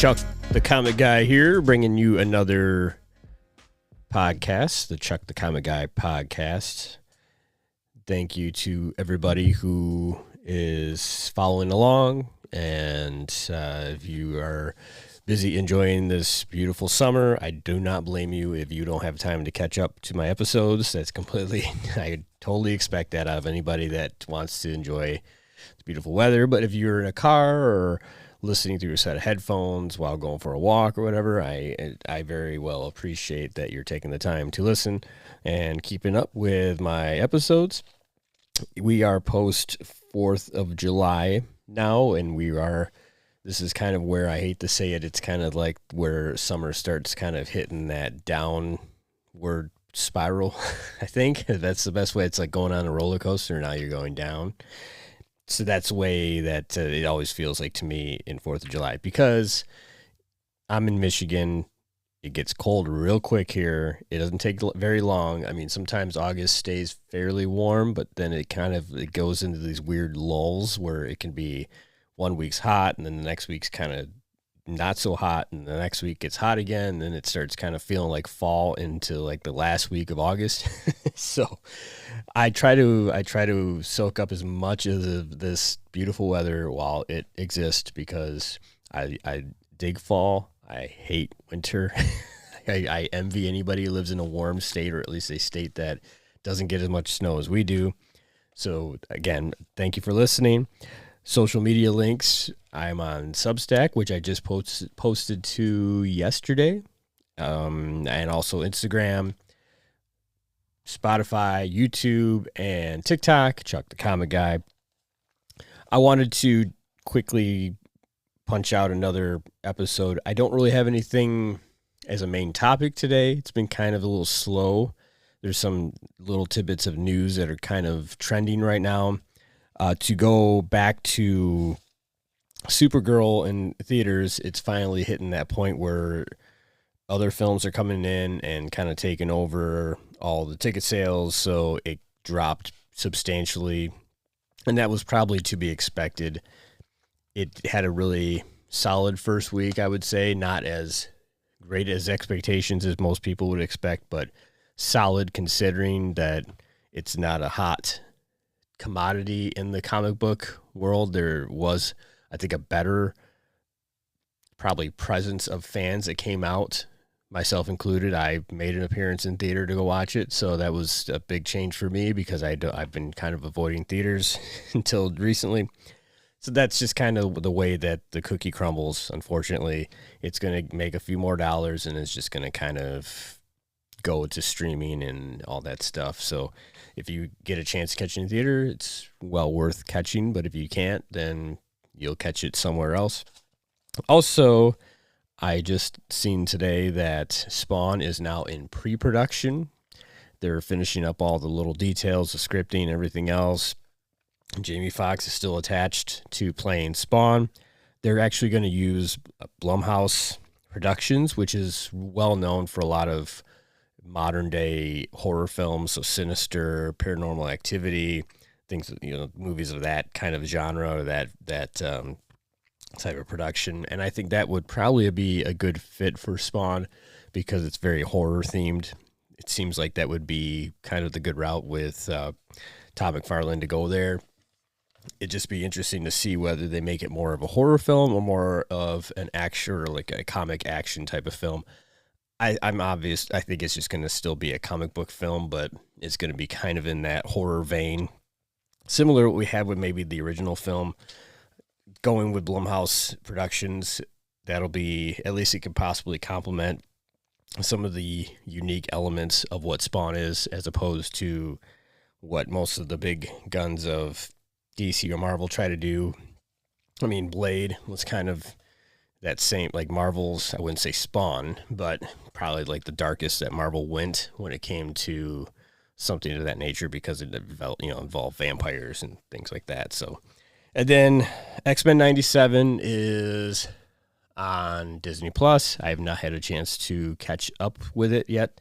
Chuck, the Comic Guy here, bringing you another podcast, the Chuck, the Comic Guy podcast. Thank you to everybody who is following along, and if you are busy enjoying this beautiful summer, I do not blame you if you don't have time to catch up to my episodes. That's completely, I totally expect that out of anybody that wants to enjoy the beautiful weather. But if you're in a car or listening through a set of headphones while going for a walk or whatever, I very well appreciate that you're taking the time to listen and keeping up with my episodes. We are post 4th of July now, and this is kind of where, I hate to say it, it's kind of like where summer starts kind of hitting that downward spiral. I think that's the best way. It's like going on a roller coaster, now you're going down. So that's the way that it always feels like to me in 4th of July, because I'm in Michigan. It gets cold real quick here. It doesn't take very long. I mean, sometimes August stays fairly warm, but then it goes into these weird lulls where it can be 1 week's hot, and then the next week's kind of not so hot, and the next week gets hot again, and then it starts kind of feeling like fall into like the last week of August. So I try to soak up as much of this beautiful weather while it exists, because I dig fall. I hate winter. I envy anybody who lives in a warm state, or at least a state that doesn't get as much snow as we do. So again, thank you for listening. Social media links, I'm on Substack, which I just posted to yesterday, and also Instagram, Spotify, YouTube, and TikTok, Chuck the Comic Guy. I wanted to quickly punch out another episode. I don't really have anything as a main topic today. It's been kind of a little slow. There's some little tidbits of news that are kind of trending right now. To go back to Supergirl in theaters, it's finally hitting that point where other films are coming in and kind of taking over all the ticket sales, so it dropped substantially, and that was probably to be expected. It had a really solid first week, I would say, not as great as expectations as most people would expect, but solid considering that it's not a hot commodity in the comic book world. There was, I think, a better probably presence of fans that came out, myself included. I made an appearance in theater to go watch it, so that was a big change for me, because I've been kind of avoiding theaters until recently. So that's just kind of the way that the cookie crumbles. Unfortunately, it's going to make a few more dollars, and it's just going to kind of go to streaming and all that stuff. So if you get a chance to catch it in theater, it's well worth catching. But if you can't, then you'll catch it somewhere else. Also, I just seen today that Spawn is now in pre-production. They're finishing up all the little details, the scripting, everything else. Jamie Foxx is still attached to playing Spawn. They're actually going to use Blumhouse Productions, which is well known for a lot of modern day horror films, so Sinister, Paranormal Activity, things, movies of that kind of genre, or that type of production. And I think that would probably be a good fit for Spawn, because it's very horror themed. It seems like that would be kind of the good route with Todd McFarlane to go there. It'd just be interesting to see whether they make it more of a horror film or more of an action, or like a comic action type of film. I think it's just going to still be a comic book film, but it's going to be kind of in that horror vein. Similar to what we had with maybe the original film. Going with Blumhouse Productions, that'll be, at least it could possibly complement some of the unique elements of what Spawn is, as opposed to what most of the big guns of DC or Marvel try to do. I mean, Blade was kind of that same, like Marvel's, I wouldn't say Spawn, but probably like the darkest that Marvel went when it came to something of that nature, because it involved vampires and things like that. So, and then X-Men 97 is on Disney Plus. I have not had a chance to catch up with it yet.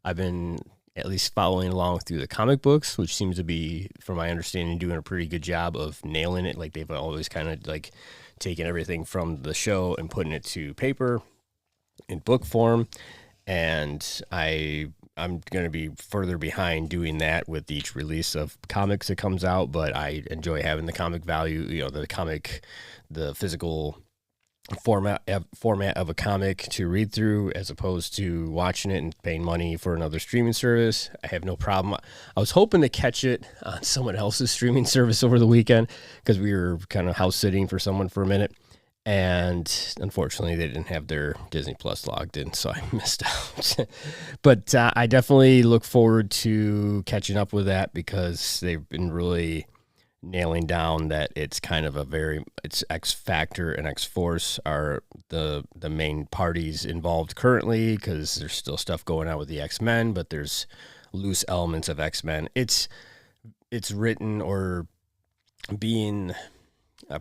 I've been at least following along through the comic books, which seems to be, from my understanding, doing a pretty good job of nailing it. Like they've always kind of like taken everything from the show and putting it to paper in book form. And I'm going to be further behind doing that with each release of comics that comes out, but I enjoy having the comic value, the physical format of a comic to read through, as opposed to watching it and paying money for another streaming service. I have no problem. I was hoping to catch it on someone else's streaming service over the weekend because we were kind of house sitting for someone for a minute. And unfortunately, they didn't have their Disney Plus logged in, so I missed out. But I definitely look forward to catching up with that because they've been really nailing down that it's kind of it's X Factor and X Force are the main parties involved currently, because there's still stuff going on with the X-Men, but there's loose elements of X-Men. It's written or being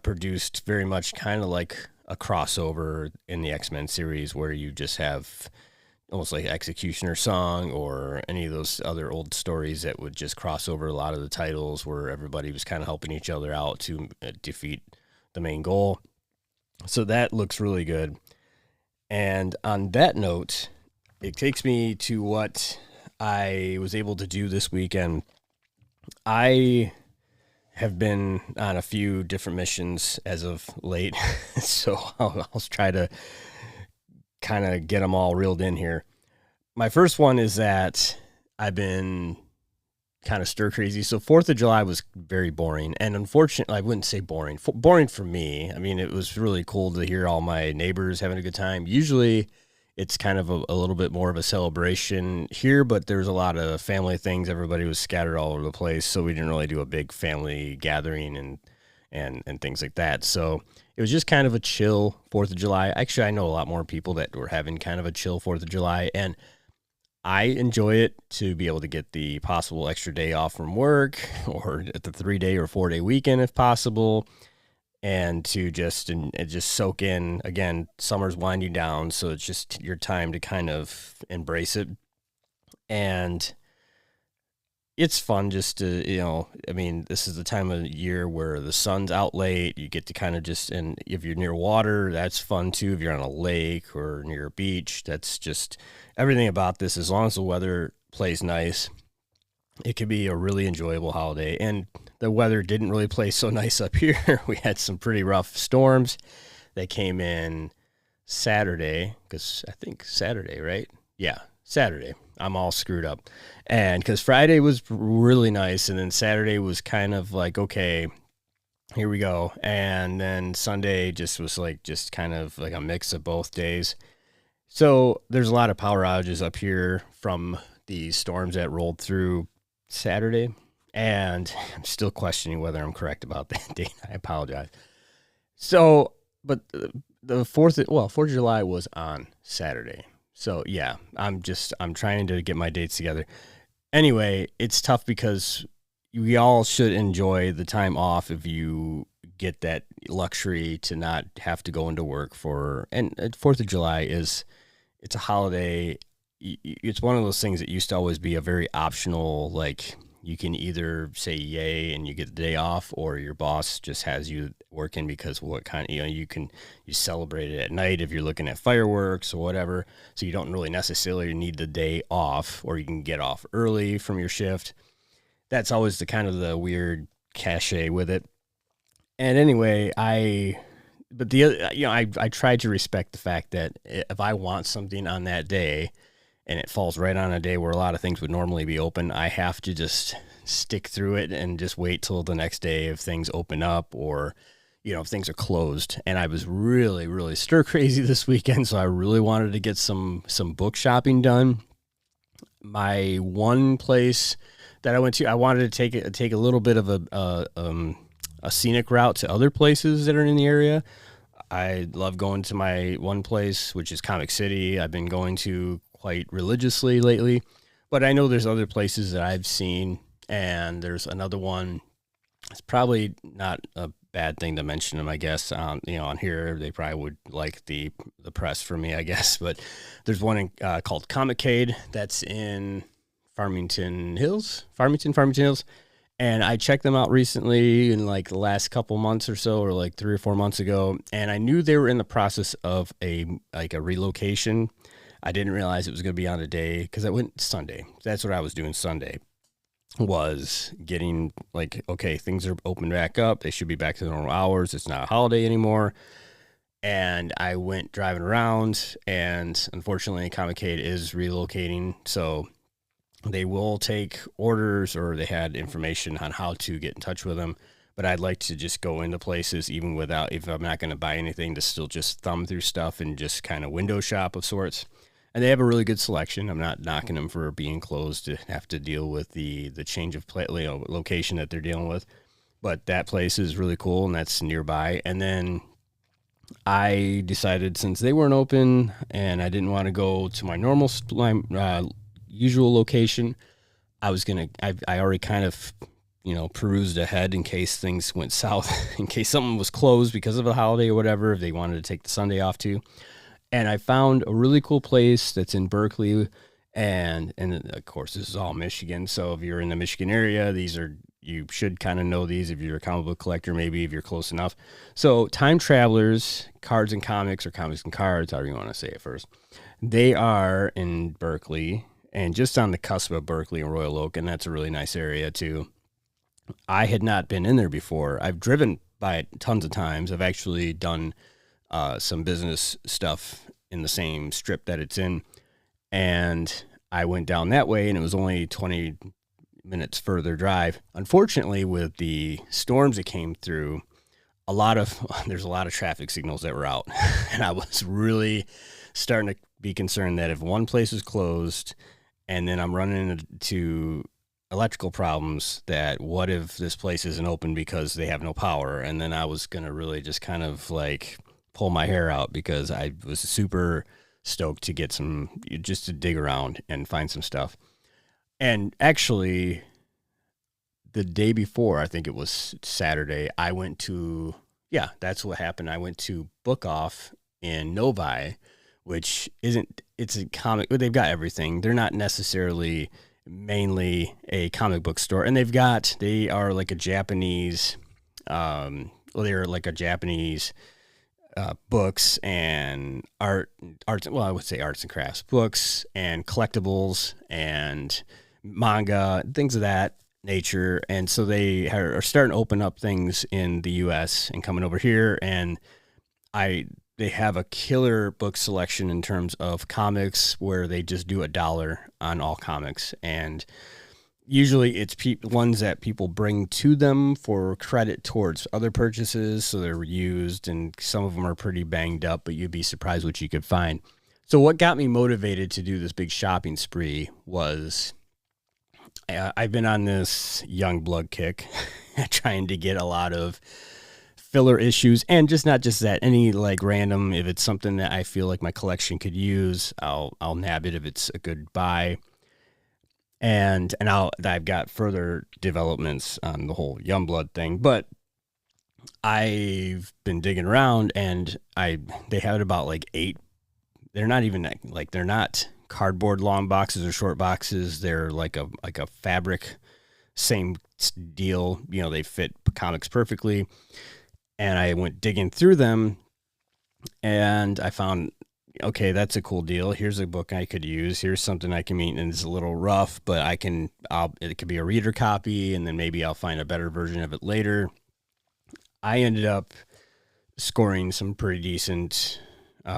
produced very much kind of like a crossover in the X-Men series, where you just have almost like Executioner Song or any of those other old stories that would just cross over a lot of the titles, where everybody was kind of helping each other out to defeat the main goal. So that looks really good. And on that note, it takes me to what I was able to do this weekend. I have been on a few different missions as of late, so I'll try to kind of get them all reeled in here. My first one is that I've been kind of stir crazy. So 4th of July was very boring, and unfortunately, I wouldn't say boring. Boring for me. I mean, it was really cool to hear all my neighbors having a good time. Usually it's kind of a little bit more of a celebration here, but there's a lot of family things. Everybody was scattered all over the place, so we didn't really do a big family gathering and things like that. So it was just kind of a chill 4th of July. Actually, I know a lot more people that were having kind of a chill 4th of July, and I enjoy it to be able to get the possible extra day off from work, or at the 3-day or 4-day weekend if possible, and to just soak in. Again, summer's winding down, so it's just your time to kind of embrace it. And it's fun just to, I mean, this is the time of year where the sun's out late. You get to kind of and if you're near water, that's fun too. If you're on a lake or near a beach, that's just everything about this. As long as the weather plays nice, it could be a really enjoyable holiday. And the weather didn't really play so nice up here. We had some pretty rough storms that came in Saturday, because I think Saturday, right? Yeah, Saturday. I'm all screwed up. And because Friday was really nice, and then Saturday was kind of like, okay, here we go. And then Sunday was just kind of like a mix of both days. So there's a lot of power outages up here from the storms that rolled through Saturday. And I'm still questioning whether I'm correct about that date. I apologize. So, but the 4th of July was on Saturday. So yeah, I'm trying to get my dates together. Anyway, it's tough because we all should enjoy the time off if you get that luxury to not have to go into work and 4th of July it's a holiday. It's one of those things that used to always be a very optional, like you can either say yay and you get the day off, or your boss just has you working because what kind of, you celebrate it at night if you're looking at fireworks or whatever. So you don't really necessarily need the day off, or you can get off early from your shift. That's always the kind of the weird cachet with it. And anyway, I tried to respect the fact that if I want something on that day, and it falls right on a day where a lot of things would normally be open, I have to just stick through it and just wait till the next day if things open up, or, if things are closed. And I was really, really stir crazy this weekend, so I really wanted to get some book shopping done. My one place that I went to, I wanted to take a little bit of a scenic route to other places that are in the area. I love going to my one place, which is Comic City. I've been going to quite religiously lately, but I know there's other places that I've seen, and there's another one. It's probably not a bad thing to mention them, I guess. On here, they probably would like the press for me, I guess. But there's one called Comicade that's in Farmington Hills, Farmington Hills. And I checked them out recently in like the last couple months or so, or like 3 or 4 months ago. And I knew they were in the process of a relocation. I didn't realize it was going to be on a day because I went Sunday. That's what I was doing Sunday, was getting like, okay, things are open back up. They should be back to the normal hours. It's not a holiday anymore. And I went driving around, and unfortunately, Comicade is relocating. So they will take orders, or they had information on how to get in touch with them. But I'd like to just go into places, even without, if I'm not going to buy anything, to still just thumb through stuff and just kind of window shop of sorts. And they have a really good selection. I'm not knocking them for being closed to have to deal with the change of location that they're dealing with. But that place is really cool, and that's nearby. And then I decided, since they weren't open and I didn't want to go to my normal usual location, I already kind of, perused ahead in case things went south, in case something was closed because of a holiday or whatever, if they wanted to take the Sunday off too. And I found a really cool place that's in Berkeley, and of course this is all Michigan. So if you're in the Michigan area, you should kind of know these if you're a comic book collector, maybe if you're close enough. So Time Travelers, Cards and Comics, or Comics and Cards, however you want to say it first. They are in Berkeley, and just on the cusp of Berkeley and Royal Oak, and that's a really nice area too. I had not been in there before. I've driven by it tons of times. I've actually done some business stuff in the same strip that it's in, and I went down that way, and it was only 20 minutes further drive. Unfortunately, with the storms that came through, there's a lot of traffic signals that were out, and I was really starting to be concerned that if one place is closed and then I'm running into electrical problems, that what if this place isn't open because they have no power? And then I was going to really just kind of like pull my hair out, because I was super stoked to get just to dig around and find some stuff. And actually, the day before, I think it was Saturday, I went to, that's what happened. I went to Book Off in Novi, which it's a comic, they've got everything. They're not necessarily mainly a comic book store, and they are like a Japanese, they're like a Japanese books and arts, well, I would say arts and crafts, books and collectibles and manga, things of that nature. And so they are starting to open up things in the US and coming over here, and they have a killer book selection in terms of comics, where they just do $1 on all comics. And usually it's ones that people bring to them for credit towards other purchases, so they're used, and some of them are pretty banged up, but you'd be surprised what you could find. So what got me motivated to do this big shopping spree was I've been on this young blood kick, trying to get a lot of filler issues, and not just that, any like random, if it's something that I feel like my collection could use, I'll nab it if it's a good buy. And I've got further developments on the whole Youngblood thing, but I've been digging around, and they had about like 8. They're not even like, they're not cardboard long boxes or short boxes. They're like a fabric, same deal. They fit comics perfectly. And I went digging through them, and I found, okay, that's a cool deal. Here's a book I could use. Here's something I can meet, and it's a little rough, but it could be a reader copy, and then maybe I'll find a better version of it later. I ended up scoring some pretty decent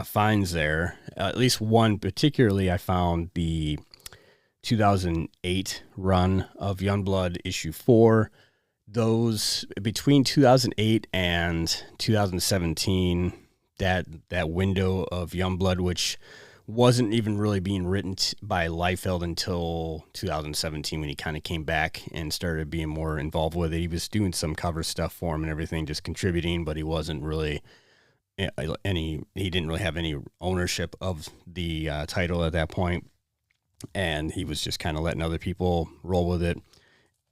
finds there. At least one particularly, I found the 2008 run of Youngblood issue 4. Those between 2008 and 2017, that window of Youngblood, which wasn't even really being written by Liefeld until 2017, when he kind of came back and started being more involved with it. He was doing some cover stuff for him and everything, just contributing, but he wasn't really he didn't really have any ownership of the title at that point, and he was just kind of letting other people roll with it.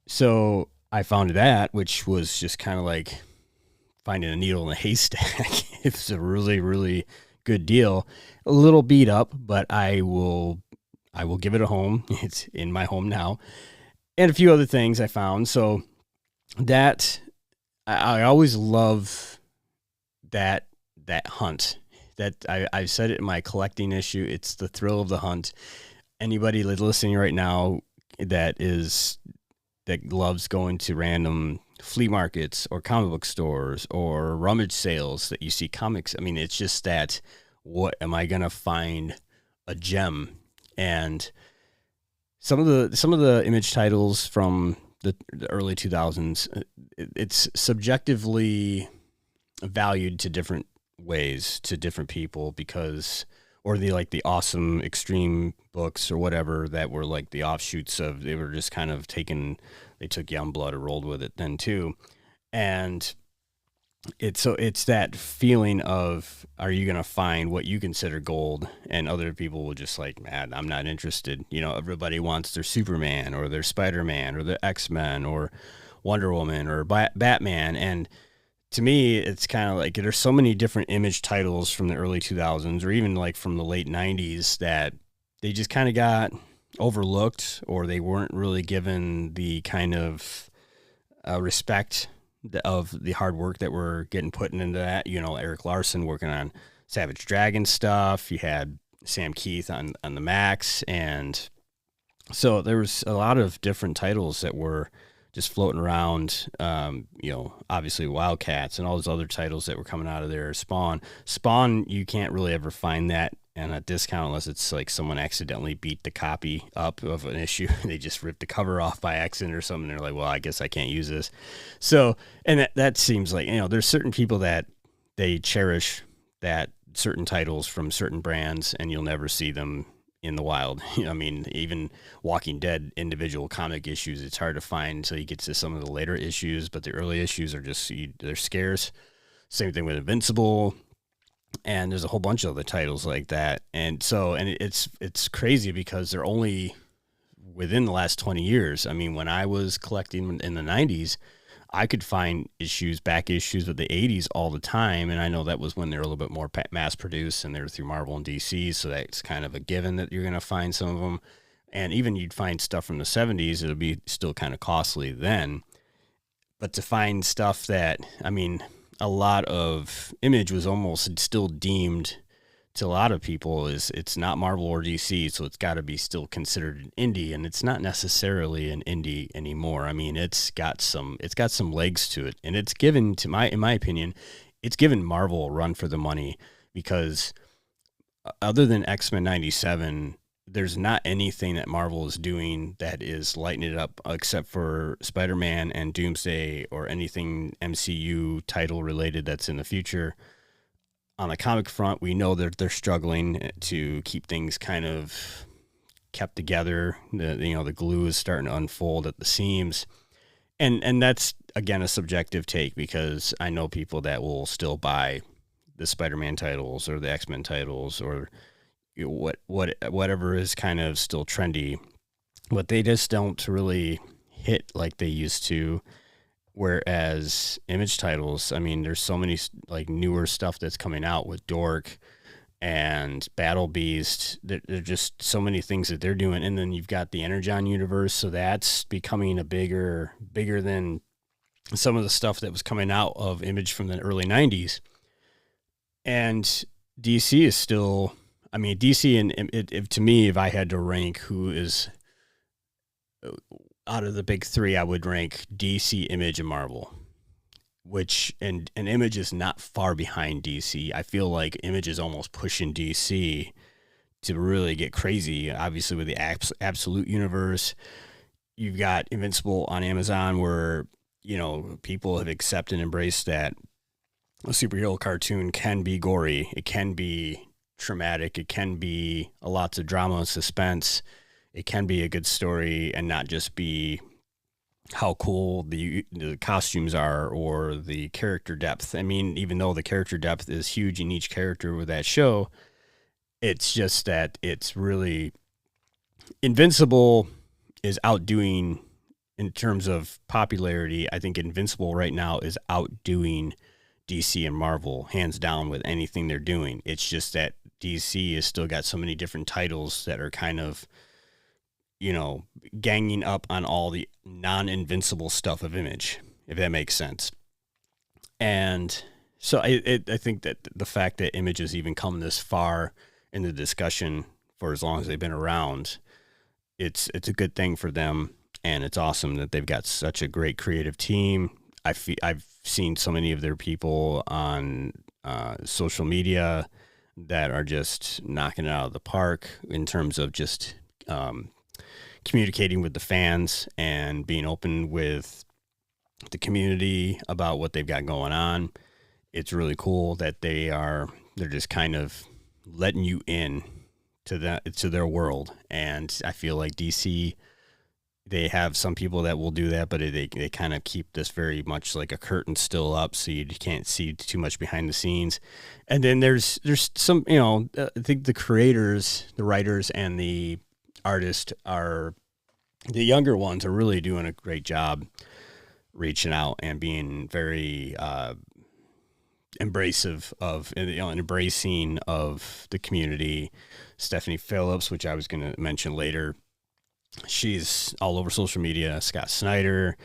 So I found that, which was just kind of like finding a needle in a haystack. It was a really, really good deal. A little beat up, but I I will give it a home. It's in my home now. And a few other things I found. So that I always love that hunt. That I said it in my collecting issue. It's the thrill of the hunt. Anybody listening right now that loves going to random flea markets or comic book stores or rummage sales that you see comics. I mean, it's just that, what am I going to find a gem? And some of the Image titles from the early 2000s, it's subjectively valued to different ways to different people, because, or the awesome extreme books or whatever that were like the offshoots of, they were just kind of they took Youngblood and rolled with it then too. And it's that feeling of, are you going to find what you consider gold? And other people will just like, man, I'm not interested. Everybody wants their Superman or their Spider-Man or their X-Men or Wonder Woman or Batman. And to me, it's kind of like, there's so many different Image titles from the early 2000s or even like from the late 90s that they just kind of got overlooked, or they weren't really given the kind of respect of the hard work that we're getting put into that. Eric Larson working on Savage Dragon stuff. You had Sam Keith on the Max. And so there was a lot of different titles that were just floating around, obviously Wildcats and all those other titles that were coming out of there. Spawn, you can't really ever find that and a discount unless it's like someone accidentally beat the copy up of an issue. They just ripped the cover off by accident or something. They're like, well, I guess I can't use this. So, and that seems like, there's certain people that they cherish that certain titles from certain brands, and you'll never see them in the wild. I mean, even Walking Dead individual comic issues, it's hard to find until you get to some of the later issues, but the early issues are just, they're scarce. Same thing with Invincible. And there's a whole bunch of other titles like that. And so, and it's crazy because they're only within the last 20 years. I mean, when I was collecting in the 90s, I could find back issues of the 80s all the time. And I know that was when they were a little bit more mass produced and they were through Marvel and DC. So that's kind of a given that you're going to find some of them. And even you'd find stuff from the 70s, it'll be still kind of costly then. But to find stuff that, I mean, a lot of Image was almost still deemed to a lot of people it's not Marvel or DC, so it's got to be still considered an indie, and it's not necessarily an indie anymore. I mean, it's got some legs to it, and it's given in my opinion, it's given Marvel a run for the money, because other than X-Men 97, there's not anything that Marvel is doing that is lighting it up except for Spider-Man and Doomsday, or anything MCU title related that's in the future. On the comic front, we know that they're struggling to keep things kind of kept together. The glue is starting to unfold at the seams. And that's, again, a subjective take, because I know people that will still buy the Spider-Man titles or the X-Men titles or whatever is kind of still trendy, but they just don't really hit like they used to. Whereas Image titles, I mean, there's so many like newer stuff that's coming out with Dork and Battle Beast. There are just so many things that they're doing. And then you've got the Energon universe, so that's becoming a bigger than some of the stuff that was coming out of Image from the early 90s. And DC is still, I mean, DC, and to me, if I had to rank who is out of the big three, I would rank DC, Image, and Marvel, which, and Image is not far behind DC. I feel like Image is almost pushing DC to really get crazy. Obviously, with the Absolute Universe, you've got Invincible on Amazon, where, people have accepted and embraced that a superhero cartoon can be gory. It can be traumatic. It can be lots of drama and suspense. It can be a good story and not just be how cool the costumes are or the character depth. I mean, even though the character depth is huge in each character with that show, it's just that it's really, Invincible is outdoing, in terms of popularity, I think Invincible right now is outdoing DC and Marvel hands down with anything they're doing. It's just that DC has still got so many different titles that are kind of, ganging up on all the non-invincible stuff of Image, if that makes sense. And so I think that the fact that Image has even come this far in the discussion for as long as they've been around, it's a good thing for them, and it's awesome that they've got such a great creative team. I've seen so many of their people on social media that are just knocking it out of the park in terms of just communicating with the fans and being open with the community about what they've got going on. It's really cool that they're just kind of letting you in to their world. And I feel like DC, they have some people that will do that, but they kind of keep this very much like a curtain still up, so you can't see too much behind the scenes. And then there's some, I think the creators, the writers, and the artists the younger ones are really doing a great job reaching out and being very embracing of the community. Stephanie Phillips, which I was going to mention later, she's all over social media. Scott Snyder.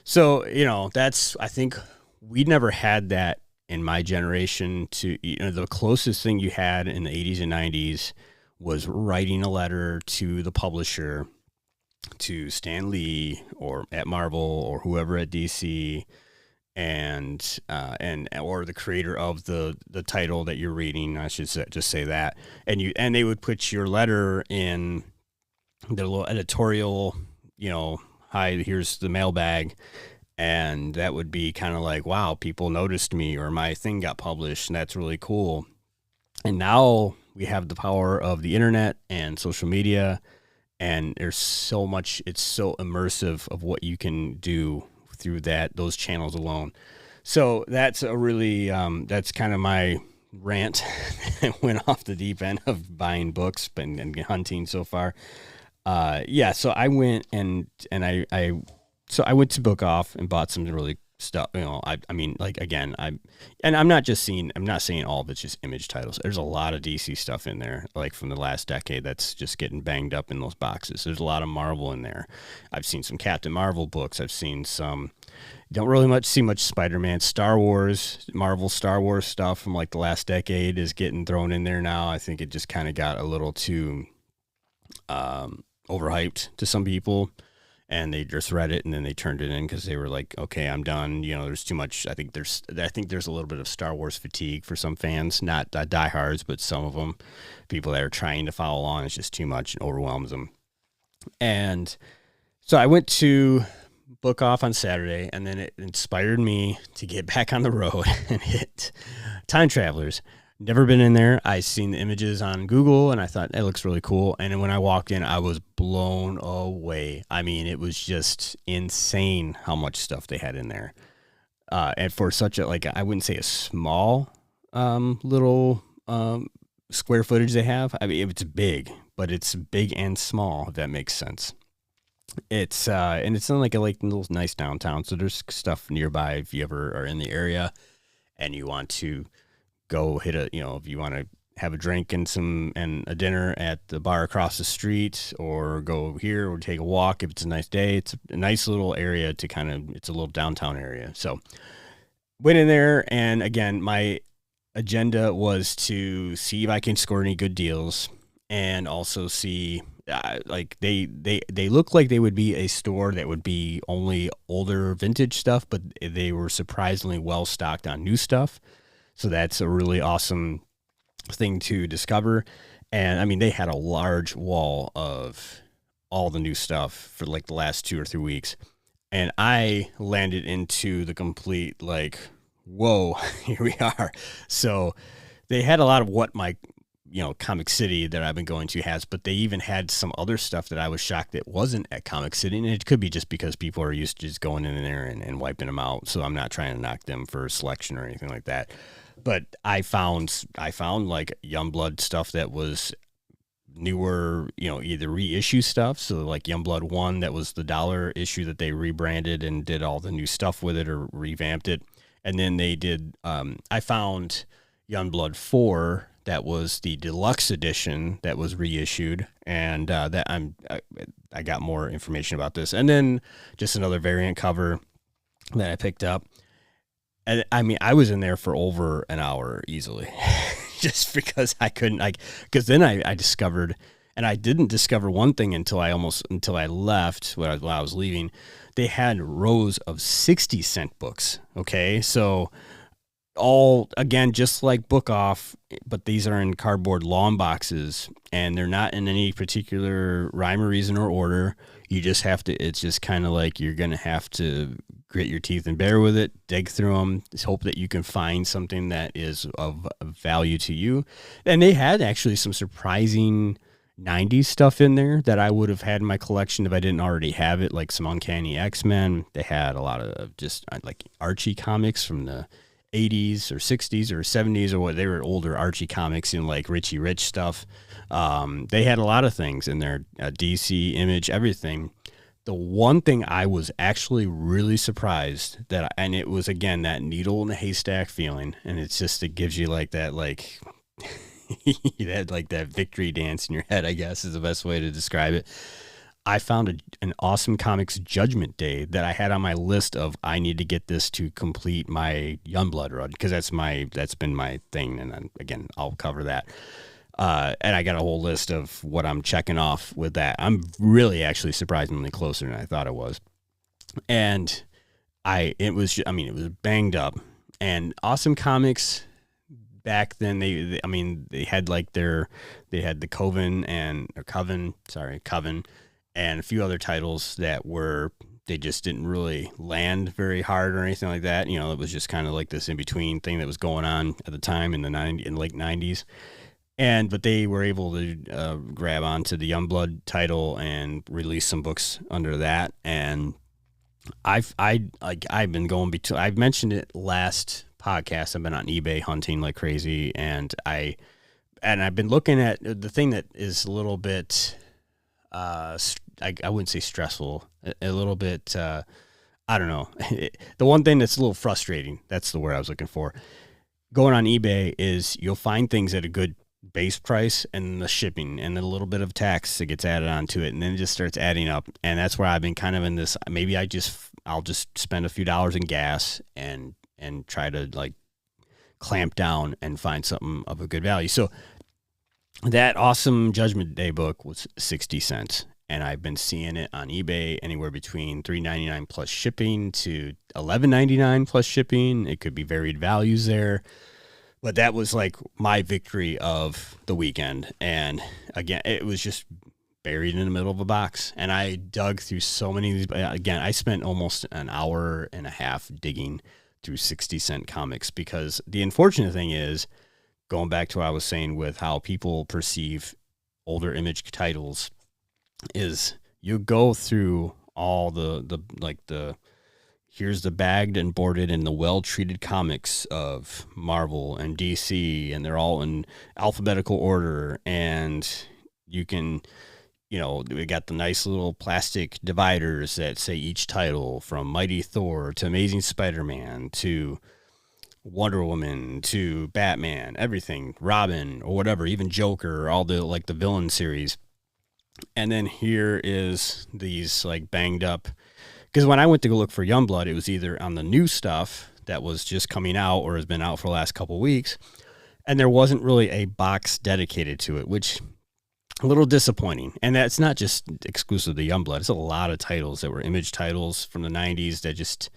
So, I think we never had that in my generation. The closest thing you had in the 80s and 90s was writing a letter to the publisher, to Stan Lee or at Marvel or whoever at DC, and or the creator of the title that you're reading. I should just say that. And they would put your letter in their little editorial, hi, here's the mailbag. And that would be kind of like, wow, people noticed me, or my thing got published, and that's really cool. And now we have the power of the internet and social media, and there's so much, it's so immersive of what you can do through those channels alone. So that's a really, that's kind of my rant. Went off the deep end of buying books and hunting so far. So I went and I went to Book Off and bought some really stuff. I'm not saying all of it's just Image titles. There's a lot of DC stuff in there, like from the last decade, that's just getting banged up in those boxes. There's a lot of Marvel in there. I've seen some Captain Marvel books. I've seen some, don't really see much Spider-Man. Star Wars, Marvel Star Wars stuff from like the last decade is getting thrown in there now. I think it just kind of got a little too overhyped to some people, and they just read it and then they turned it in because they were like, okay, I'm done. There's too much. I think there's a little bit of Star Wars fatigue for some fans, not diehards, but some of them, people that are trying to follow along. It's just too much and overwhelms them. And so I went to Book Off on Saturday, and then it inspired me to get back on the road and hit Time Travelers. Never been in there. I seen the images on Google, and I thought it looks really cool. And then when I walked in, I was blown away. I mean, it was just insane how much stuff they had in there. And for such I wouldn't say a small little square footage they have. I mean, it's big, but it's big and small, if that makes sense. It's and it's in like a little nice downtown. So there's stuff nearby if you ever are in the area and you want to go hit if you want to have a drink and a dinner at the bar across the street, or go here or take a walk if it's a nice day. It's a nice little area it's a little downtown area. So went in there, and again, my agenda was to see if I can score any good deals, and also see they look like they would be a store that would be only older vintage stuff, but they were surprisingly well stocked on new stuff. So that's a really awesome thing to discover. And I mean, they had a large wall of all the new stuff for like the last 2 or 3 weeks. And I landed into the complete, whoa, here we are. So they had a lot of what my, Comic City that I've been going to has, but they even had some other stuff that I was shocked that wasn't at Comic City. And it could be just because people are used to just going in there and wiping them out. So I'm not trying to knock them for selection or anything like that. But I found like Youngblood stuff that was newer, either reissue stuff. So like Youngblood 1, that was the $1 issue that they rebranded and did all the new stuff with it or revamped it. And then they did, I found Youngblood 4, that was the deluxe edition that was reissued, and I got more information about this, and then just another variant cover that I picked up. And I mean, I was in there for over an hour easily, just because I couldn't. Because then I discovered, and I didn't discover one thing until I left when I was leaving. They had rows of 60-cent books. Okay, so all again just like Book Off, but these are in cardboard long boxes, and they're not in any particular rhyme or reason or order. You just have to. It's just kind of like you're gonna have to grit your teeth and bear with it, dig through them, just hope that you can find something that is of value to you. And they had actually some surprising 90s stuff in there that I would have had in my collection if I didn't already have it, like some Uncanny X-Men. They had a lot of just like Archie comics from the 80s or 60s or 70s or what. They were older Archie comics, like Richie Rich stuff. They had a lot of things in there, DC, Image, everything. The one thing I was actually really surprised and it was, again, that needle in the haystack feeling. And it's just, it gives you like that, like, that victory dance in your head, I guess is the best way to describe it. I found an Awesome Comics Judgment Day that I had on my list of, I need to get this to complete my Youngblood run, because that's been my thing. And then, again, I'll cover that. And I got a whole list of what I'm checking off with that. I'm really actually surprisingly closer than I thought it was. And it was banged up. And Awesome Comics back then, they had like they had the Coven and a few other titles that they just didn't really land very hard or anything like that. It was just kind of like this in between thing that was going on at the time in the late 90s. But they were able to grab onto the Youngblood title and release some books under that. And I've been going between. I've mentioned it last podcast. I've been on eBay hunting like crazy, and I've been looking at the thing that is a little bit. I wouldn't say stressful. A little bit. I don't know. The one thing that's a little frustrating. That's the word I was looking for. Going on eBay is you'll find things at a good base price, and the shipping and a little bit of tax that gets added onto it, and then it just starts adding up. And that's where I've been kind of in this, maybe I'll just spend a few dollars in gas and try to like clamp down and find something of a good value. So that Awesome Judgment Day book was 60 cents, and I've been seeing it on eBay anywhere between $3.99 plus shipping to $11.99 plus shipping. It could be varied values there. But that was like my victory of the weekend. And again, it was just buried in the middle of a box. And I dug through so many of these. Again, I spent almost an hour and a half digging through 60-cent comics, because the unfortunate thing is, going back to what I was saying with how people perceive older Image titles, is you go through all the here's the bagged and boarded and the well-treated comics of Marvel and DC, and they're all in alphabetical order. And you can, we got the nice little plastic dividers that say each title, from Mighty Thor to Amazing Spider-Man to Wonder Woman to Batman, everything, Robin or whatever, even Joker, all the like the villain series. And then here is these like banged up. Because when I went to go look for Youngblood, it was either on the new stuff that was just coming out or has been out for the last couple of weeks, and there wasn't really a box dedicated to it, which a little disappointing. And that's not just exclusive to Youngblood. It's a lot of titles that were Image titles from the 90s that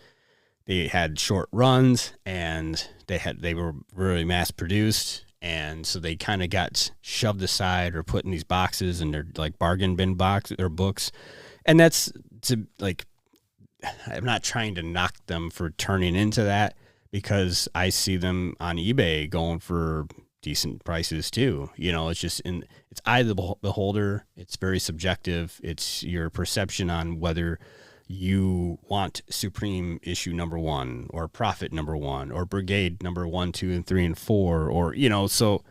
they had short runs, and they were really mass produced, and so they kind of got shoved aside or put in these boxes, and they're like bargain bin box or books. And that's to like, I'm not trying to knock them for turning into that, because I see them on eBay going for decent prices too. It's just it's eye of the beholder. It's very subjective. It's your perception on whether you want Supreme issue number 1 or Prophet number 1 or Brigade number 1, 2, and 3 and 4, or so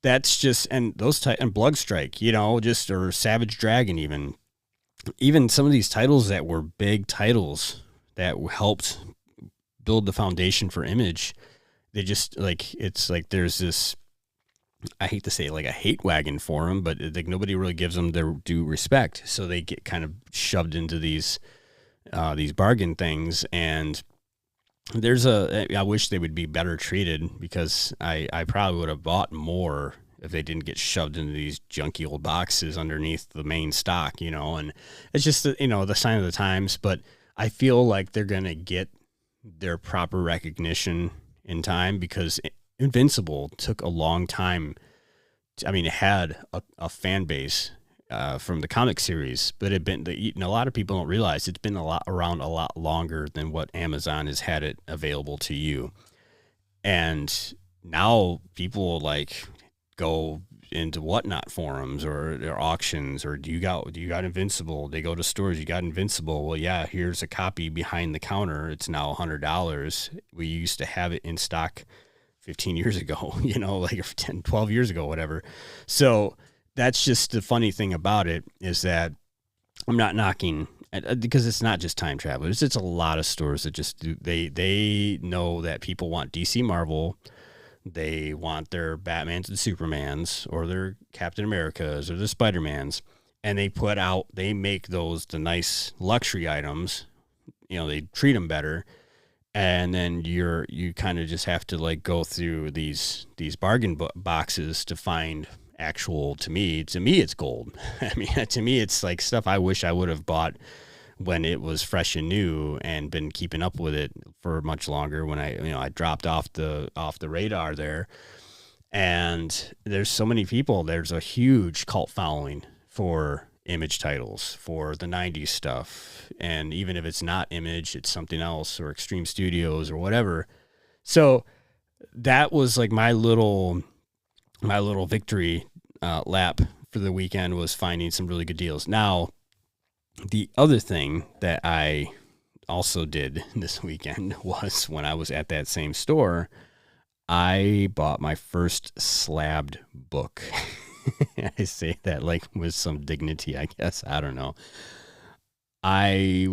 that's just, and those and Bloodstrike, or Savage Dragon, even some of these titles that were big titles that helped build the foundation for Image, they just like, it's like there's this I hate to say it, like a hate wagon for them, but like nobody really gives them their due respect. So they get kind of shoved into these bargain things. And I wish they would be better treated, because I probably would have bought more if they didn't get shoved into these junky old boxes underneath the main stock, and it's just, the sign of the times. But I feel like they're going to get their proper recognition in time, because Invincible took a long time. I mean, it had a fan base from the comic series, but a lot of people don't realize it's been around a lot longer than what Amazon has had it available to you. And now people like go into whatnot forums or their auctions, or do you got Invincible? They go to stores, you got Invincible. Well, yeah, here's a copy behind the counter. It's now $100. We used to have it in stock 15 years ago, like 10, 12 years ago, whatever. So that's just the funny thing about it, is that I'm not knocking, because it's not just Time Travelers. It's a lot of stores that just do, they know that people want DC Marvel. They want their Batmans and Supermans, or their Captain Americas, or their Spider-Mans. And they make those the nice luxury items. They treat them better. And then you kind of just have to like go through these bargain boxes to find actual, to me it's gold. I mean, to me it's like stuff I wish I would have bought when it was fresh and new, and been keeping up with it for much longer, when I dropped off the radar there. And there's so many people, there's a huge cult following for Image titles, for the 90s stuff. And even if it's not Image, it's something else, or Extreme Studios or whatever. So that was like my little victory lap for the weekend, was finding some really good deals. Now, the other thing that I also did this weekend was, when I was at that same store, I bought my first slabbed book. I say that like with some dignity, I guess. I don't know. I've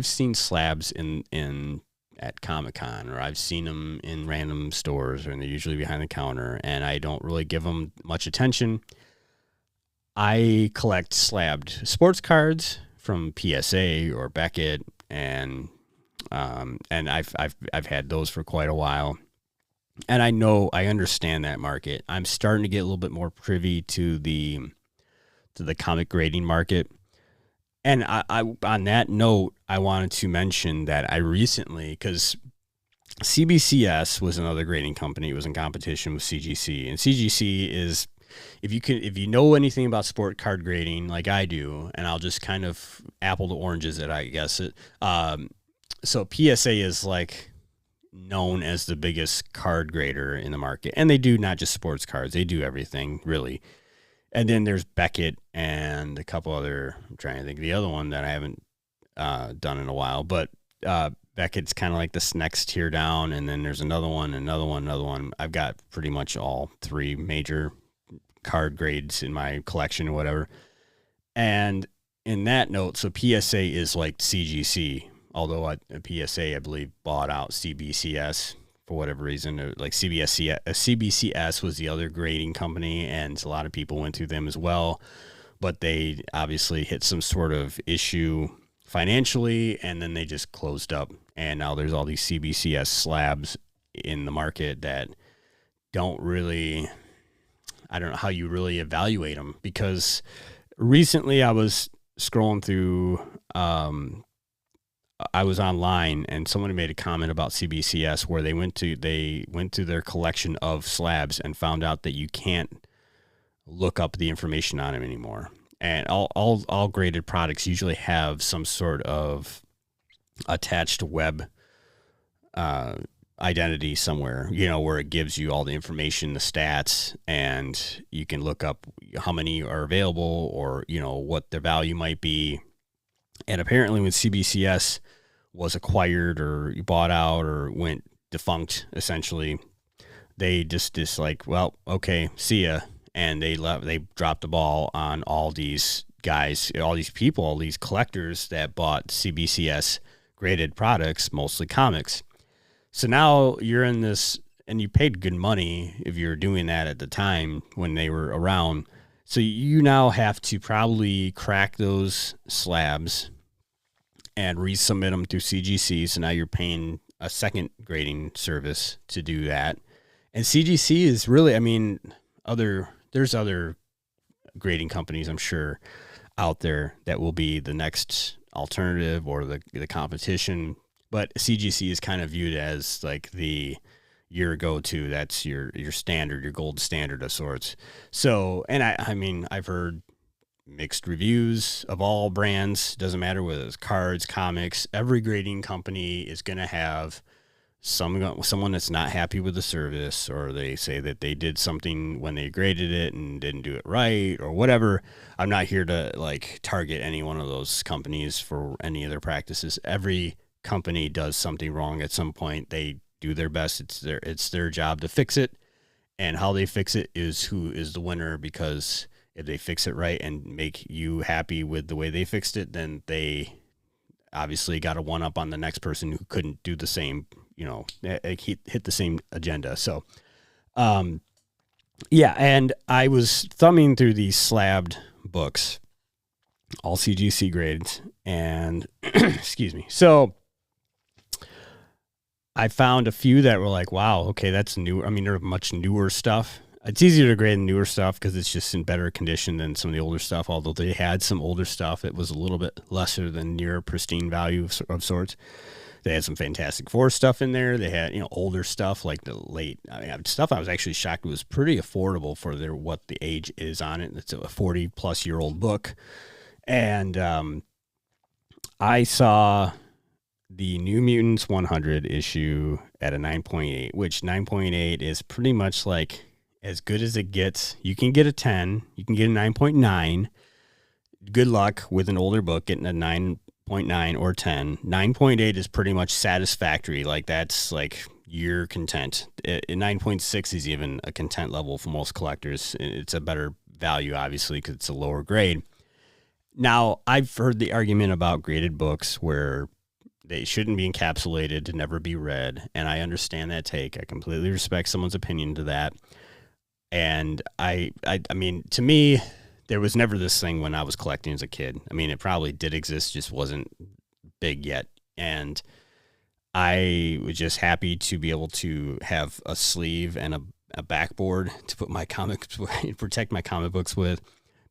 seen slabs in at Comic-Con, or I've seen them in random stores, and they're usually behind the counter, and I don't really give them much attention. I collect slabbed sports cards from PSA or Beckett, and I've had those for quite a while. And I understand that market. I'm starting to get a little bit more privy to the comic grading market. And I on that note, I wanted to mention that I recently, because CBCS was another grading company. It was in competition with CGC, and CGC is, if you know anything about sport card grading like I do, and I'll just kind of apple to oranges it, I guess it. So PSA is like known as the biggest card grader in the market, and they do not just sports cards; they do everything really. And then there's Beckett and a couple other. I'm trying to think of the other one that I haven't done in a while, but Beckett's kind of like this next tier down, and then there's another one. I've got pretty much all three major card grades in my collection or whatever. And in that note, so PSA is like CGC, although PSA, I believe, bought out CBCS for whatever reason. Like CBCS was the other grading company, and a lot of people went through them as well, but they obviously hit some sort of issue financially, and then they just closed up. And now there's all these CBCS slabs in the market that don't really, I don't know how you really evaluate them, because recently I was scrolling through, I was online, and someone made a comment about CBCS where they went to their collection of slabs and found out that you can't look up the information on them anymore. And all graded products usually have some sort of attached web identity somewhere, where it gives you all the information, the stats, and you can look up how many are available, or, what their value might be. And apparently when CBCS was acquired or bought out or went defunct, essentially, they just like, well, okay, see ya. And they dropped the ball on all these guys, all these people, all these collectors that bought CBCS graded products, mostly comics. So now you're in this and you paid good money if you're doing that at the time when they were around. So you now have to probably crack those slabs and resubmit them through CGC. So now you're paying a second grading service to do that. And CGC is really, I mean, there's other grading companies, I'm sure, out there that will be the next alternative or the competition. But CGC is kind of viewed as like your go-to. That's your standard, your gold standard of sorts. So, and I mean, I've heard mixed reviews of all brands. Doesn't matter whether it's cards, comics. Every grading company is going to have someone that's not happy with the service, or they say that they did something when they graded it and didn't do it right or whatever. I'm not here to like target any one of those companies for any of their practices. Every company does something wrong at some point. They do their best. It's their job to fix it, and how they fix it is who is the winner, because if they fix it right and make you happy with the way they fixed it, then they obviously got a one up on the next person who couldn't do the same, hit the same agenda. So, yeah. And I was thumbing through these slabbed books, all CGC grades, and excuse me. So I found a few that were like, wow, okay, that's new. I mean, they're much newer stuff. It's easier to grade newer stuff because it's just in better condition than some of the older stuff. Although they had some older stuff, it was a little bit lesser than near pristine value of sorts. They had some Fantastic Four stuff in there. They had, older stuff like the late stuff. I was actually shocked. It was pretty affordable for what the age is on it. It's a 40-plus-year-old book. And I saw the New Mutants 100 issue at a 9.8, which 9.8 is pretty much like as good as it gets. You can get a 10. You can get a 9.9. Good luck with an older book getting a 9.9 or 10. 9.8 is pretty much satisfactory. Like, that's like you're content. 9.6 is even a content level for most collectors. It's a better value, obviously, because it's a lower grade. Now, I've heard the argument about graded books where they shouldn't be encapsulated to never be read, and I understand that take. I completely respect someone's opinion to that. And I mean, to me, there was never this thing when I was collecting as a kid. I mean, it probably did exist, just wasn't big yet. And I was just happy to be able to have a sleeve and a backboard to put my comics, protect my comic books with,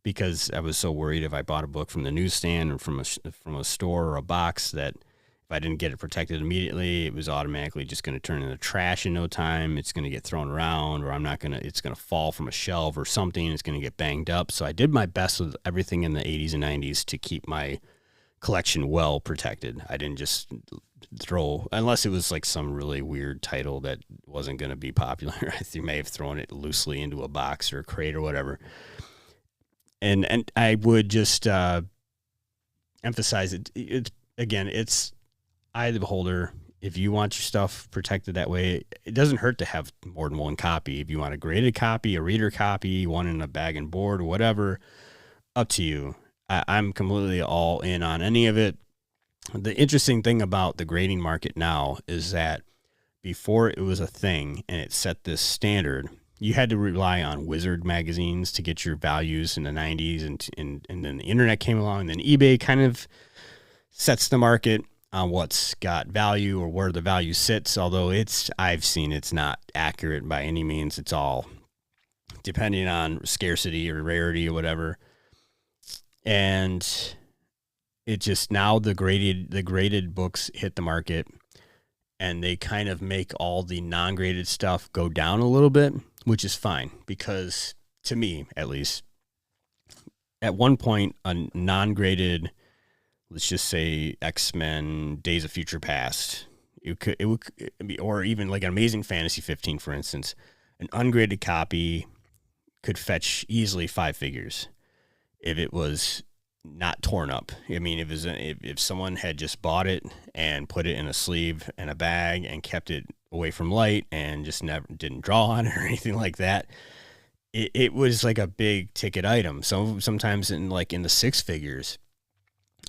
because I was so worried if I bought a book from the newsstand or from a store or a box that if I didn't get it protected immediately, it was automatically just going to turn into trash in no time. It's going to get thrown around, or it's going to fall from a shelf or something. It's going to get banged up. So I did my best with everything in the 80s and 90s to keep my collection well protected. I didn't just throw, unless it was like some really weird title that wasn't going to be popular. I may have thrown it loosely into a box or a crate or whatever. And I would just emphasize it. It's eye of the beholder. If you want your stuff protected that way, it doesn't hurt to have more than one copy. If you want a graded copy, a reader copy, one in a bag and board, or whatever, up to you. I'm completely all in on any of it. The interesting thing about the grading market now is that before it was a thing and it set this standard, you had to rely on Wizard magazines to get your values in the 90s, and then the internet came along, and then eBay kind of sets the market on what's got value or where the value sits, although I've seen it's not accurate by any means. It's all depending on scarcity or rarity or whatever. And it just, now the graded books hit the market, and they kind of make all the non-graded stuff go down a little bit, which is fine, because to me, at least, at one point, a non-graded, let's just say X-Men, Days of Future Past, it would be, or even like an Amazing Fantasy 15, for instance, an ungraded copy could fetch easily 5 figures if it was not torn up. I mean, if someone had just bought it and put it in a sleeve and a bag and kept it away from light and just never didn't draw on it or anything like that, it was like a big ticket item. Sometimes in the 6 figures.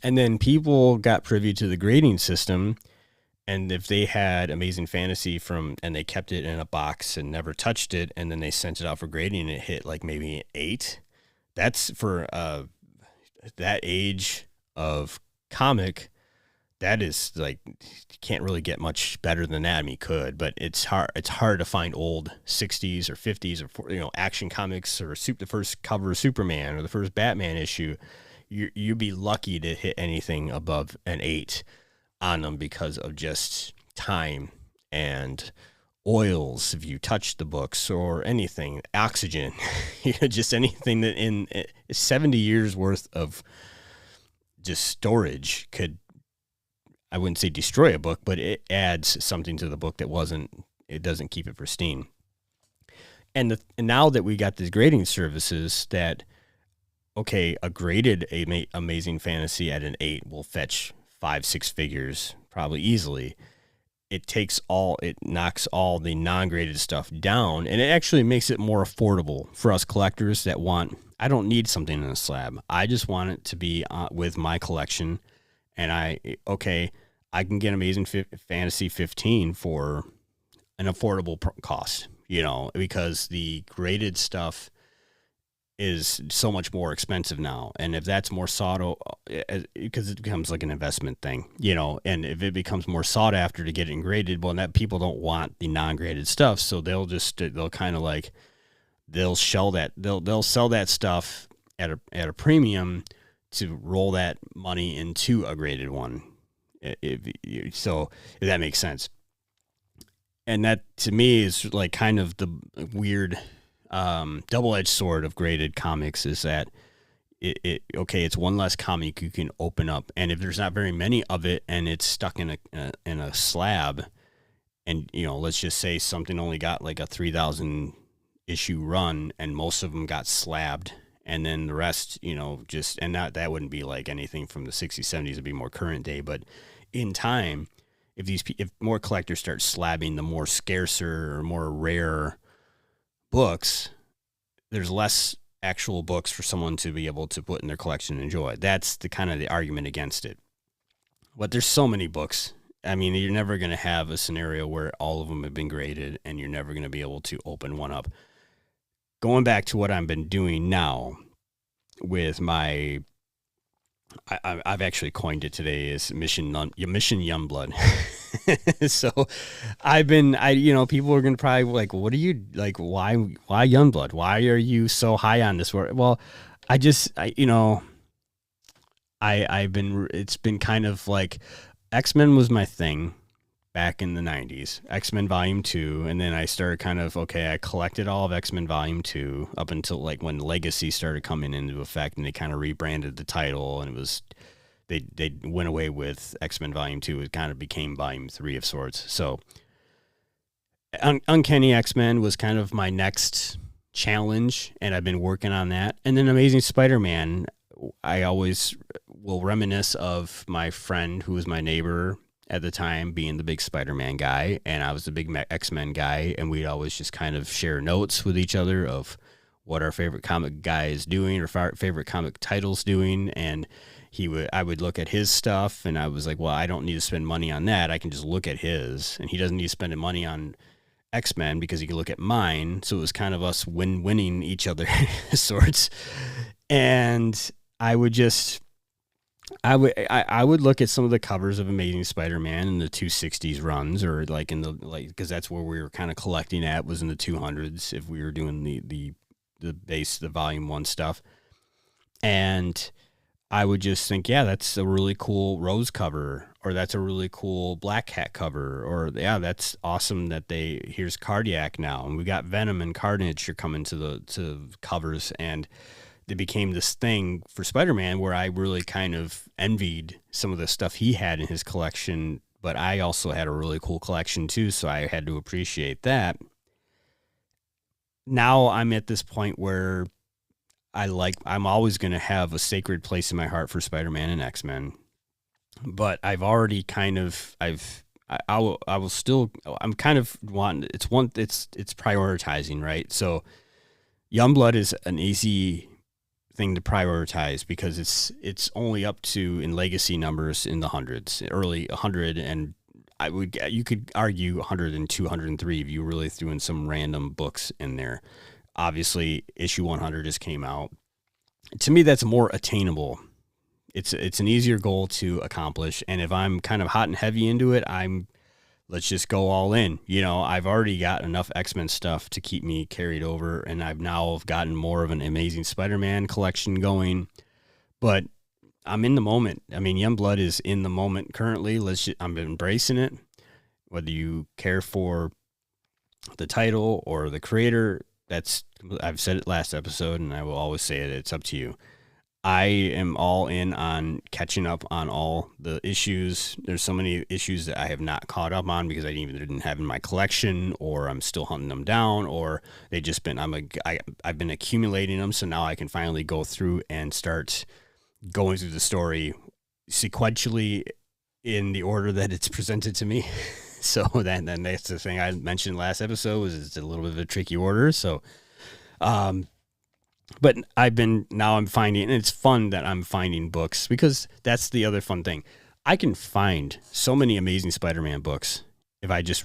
And then people got privy to the grading system And if they had Amazing Fantasy and they kept it in a box and never touched it, and then they sent it out for grading and it hit like maybe an 8, that's for that age of comic. That is like, you can't really get much better than that. I mean, you could, but it's hard. It's hard to find old 60s or 50s or action comics or the first cover of Superman or the first Batman issue. You'd be lucky to hit anything above an 8 on them because of just time and oils if you touch the books or anything, oxygen, just anything that in 70 years worth of just storage could, I wouldn't say destroy a book, but it adds something to the book it doesn't keep it pristine. And now that we got these grading services that, okay, a graded Amazing Fantasy at an 8 will fetch 5-6 figures probably easily. It knocks all the non-graded stuff down, and it actually makes it more affordable for us collectors that I don't need something in a slab. I just want it to be with my collection, and I can get Amazing Fantasy 15 for an affordable cost, because the graded stuff is so much more expensive now. And if that's more sought, because it becomes like an investment thing, and if it becomes more sought after to get it graded, well, that people don't want the non-graded stuff. So they'll kind of like, they'll sell that stuff at a premium to roll that money into a graded one. If that makes sense. And that to me is like kind of the weird double-edged sword of graded comics, is that it's one less comic you can open up, and if there's not very many of it and it's stuck in a slab, and let's just say something only got like a 3,000 issue run and most of them got slabbed, and then the rest that wouldn't be like anything from the 60s 70s, it'd be more current day. But in time, if more collectors start slabbing the more scarcer or more rare books, there's less actual books for someone to be able to put in their collection and enjoy. That's the kind of the argument against it. But there's so many books. I mean, you're never going to have a scenario where all of them have been graded and you're never going to be able to open one up. Going back to what I've been doing now with my, I've actually coined it today as Mission Youngblood. So people are going to probably like, what are you like? Why Youngblood? Why are you so high on this word? Well, it's been kind of like, X-Men was my thing back in the 90s, X-Men Volume 2, and then I started I collected all of X-Men Volume 2 up until like when Legacy started coming into effect, and they kind of rebranded the title, and it was, they went away with X-Men Volume 2. It kind of became Volume 3 of sorts. So Uncanny X-Men was kind of my next challenge, and I've been working on that. And then Amazing Spider-Man, I always will reminisce of my friend who was my neighbor at the time being the big Spider-Man guy, and I was the big X-Men guy, and we'd always just kind of share notes with each other of what our favorite comic guy is doing or favorite comic titles doing, and I would look at his stuff, and I was like, well, I don't need to spend money on that. I can just look at his, and he doesn't need to spend money on X-Men because he can look at mine. So it was kind of us winning each other sorts. And I would look at some of the covers of Amazing Spider-Man in the 260s runs, or like because that's where we were kind of collecting at, was in the 200s if we were doing the Volume 1 stuff. And I would just think, yeah, that's a really cool Rose cover, or that's a really cool Black Cat cover, or yeah, that's awesome that here's Cardiac now, and we got Venom and Carnage are coming to covers, and it became this thing for Spider-Man where I really kind of envied some of the stuff he had in his collection, but I also had a really cool collection too, so I had to appreciate that. Now I'm at this point where I'm always going to have a sacred place in my heart for Spider-Man and X-Men, but I've already kind of, I'm kind of wanting, it's prioritizing, right? So Youngblood is an easy thing to prioritize because it's only up to, in Legacy numbers, in the hundreds, early 100, and you could argue 100 and 203 if you really threw in some random books in there. Obviously, issue 100 just came out. To me, that's more attainable. It's an easier goal to accomplish. And if I'm kind of hot and heavy into it, let's just go all in. I've already got enough X-Men stuff to keep me carried over, and I've now gotten more of an Amazing Spider-Man collection going. But I'm in the moment. I mean, Youngblood is in the moment currently. I'm embracing it. Whether you care for the title or the creator, I've said it last episode, and I will always say it. It's up to you. I am all in on catching up on all the issues. There's so many issues that I have not caught up on because I didn't have in my collection, or I'm still hunting them down, or they just been I've been accumulating them, so now I can finally go through and start going through the story sequentially in the order that it's presented to me. So then that's the thing I mentioned last episode, was it's a little bit of a tricky order. So, but I'm finding, and it's fun that I'm finding books, because that's the other fun thing. I can find so many Amazing Spider-Man books if I just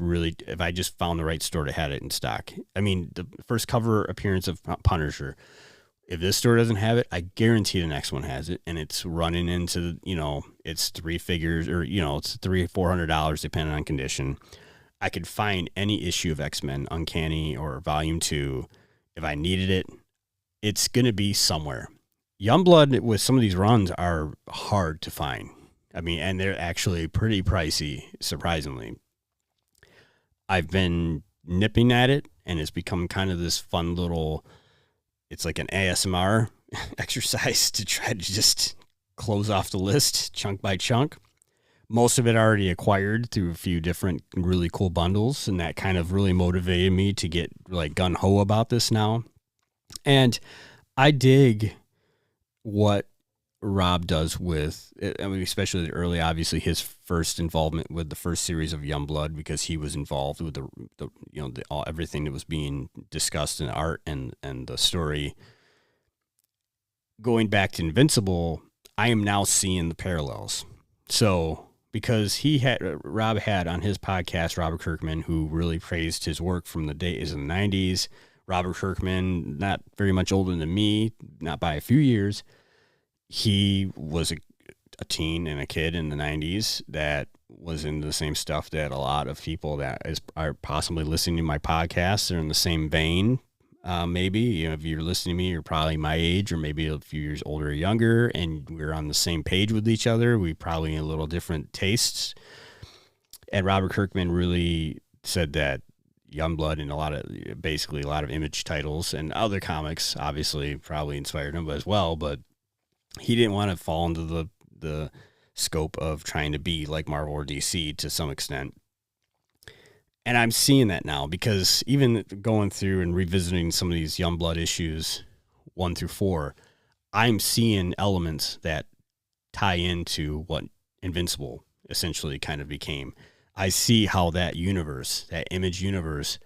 found the right store that had it in stock. I mean, the first cover appearance of Punisher, if this store doesn't have it, I guarantee the next one has it, and it's running into, it's three figures, or, it's $300-$400 depending on condition. I could find any issue of X-Men, Uncanny or Volume 2. If I needed it, it's going to be somewhere. Youngblood with some of these runs are hard to find. I mean, and they're actually pretty pricey, surprisingly. I've been nipping at it, and it's become kind of this fun little, it's like an ASMR exercise to try to just close off the list chunk by chunk. Most of it already acquired through a few different really cool bundles, and that kind of really motivated me to get like gung-ho about this now. And I dig what Rob does with, I mean, especially early, obviously his first involvement with the first series of Youngblood, because he was involved with everything that was being discussed in art and the story. Going back to Invincible, I am now seeing the parallels. So, because Rob had on his podcast, Robert Kirkman, who really praised his work from the days in the 90s. Robert Kirkman, not very much older than me, not by a few years. He was a teen and a kid in the 90s that was into the same stuff that a lot of people that are possibly listening to my podcast are in the same vein. Maybe, if you're listening to me, you're probably my age, or maybe a few years older or younger, and we're on the same page with each other. We probably have a little different tastes. And Robert Kirkman really said that Youngblood and a lot of Image titles and other comics obviously probably inspired him as well, but he didn't want to fall into the scope of trying to be like Marvel or DC to some extent. And I'm seeing that now, because even going through and revisiting some of these Youngblood issues 1 through 4, I'm seeing elements that tie into what Invincible essentially kind of became. I see how that universe, that Image universe,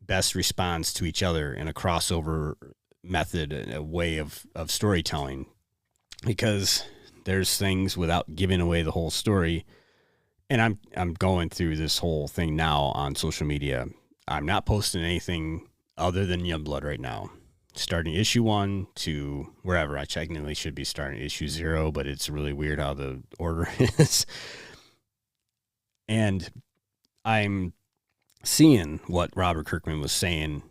best responds to each other in a crossover method, a way of storytelling. Because there's things, without giving away the whole story, and I'm going through this whole thing now on social media. I'm not posting anything other than Youngblood right now. Starting issue 1 to wherever. I technically should be starting issue 0, but it's really weird how the order is. And I'm seeing what Robert Kirkman was saying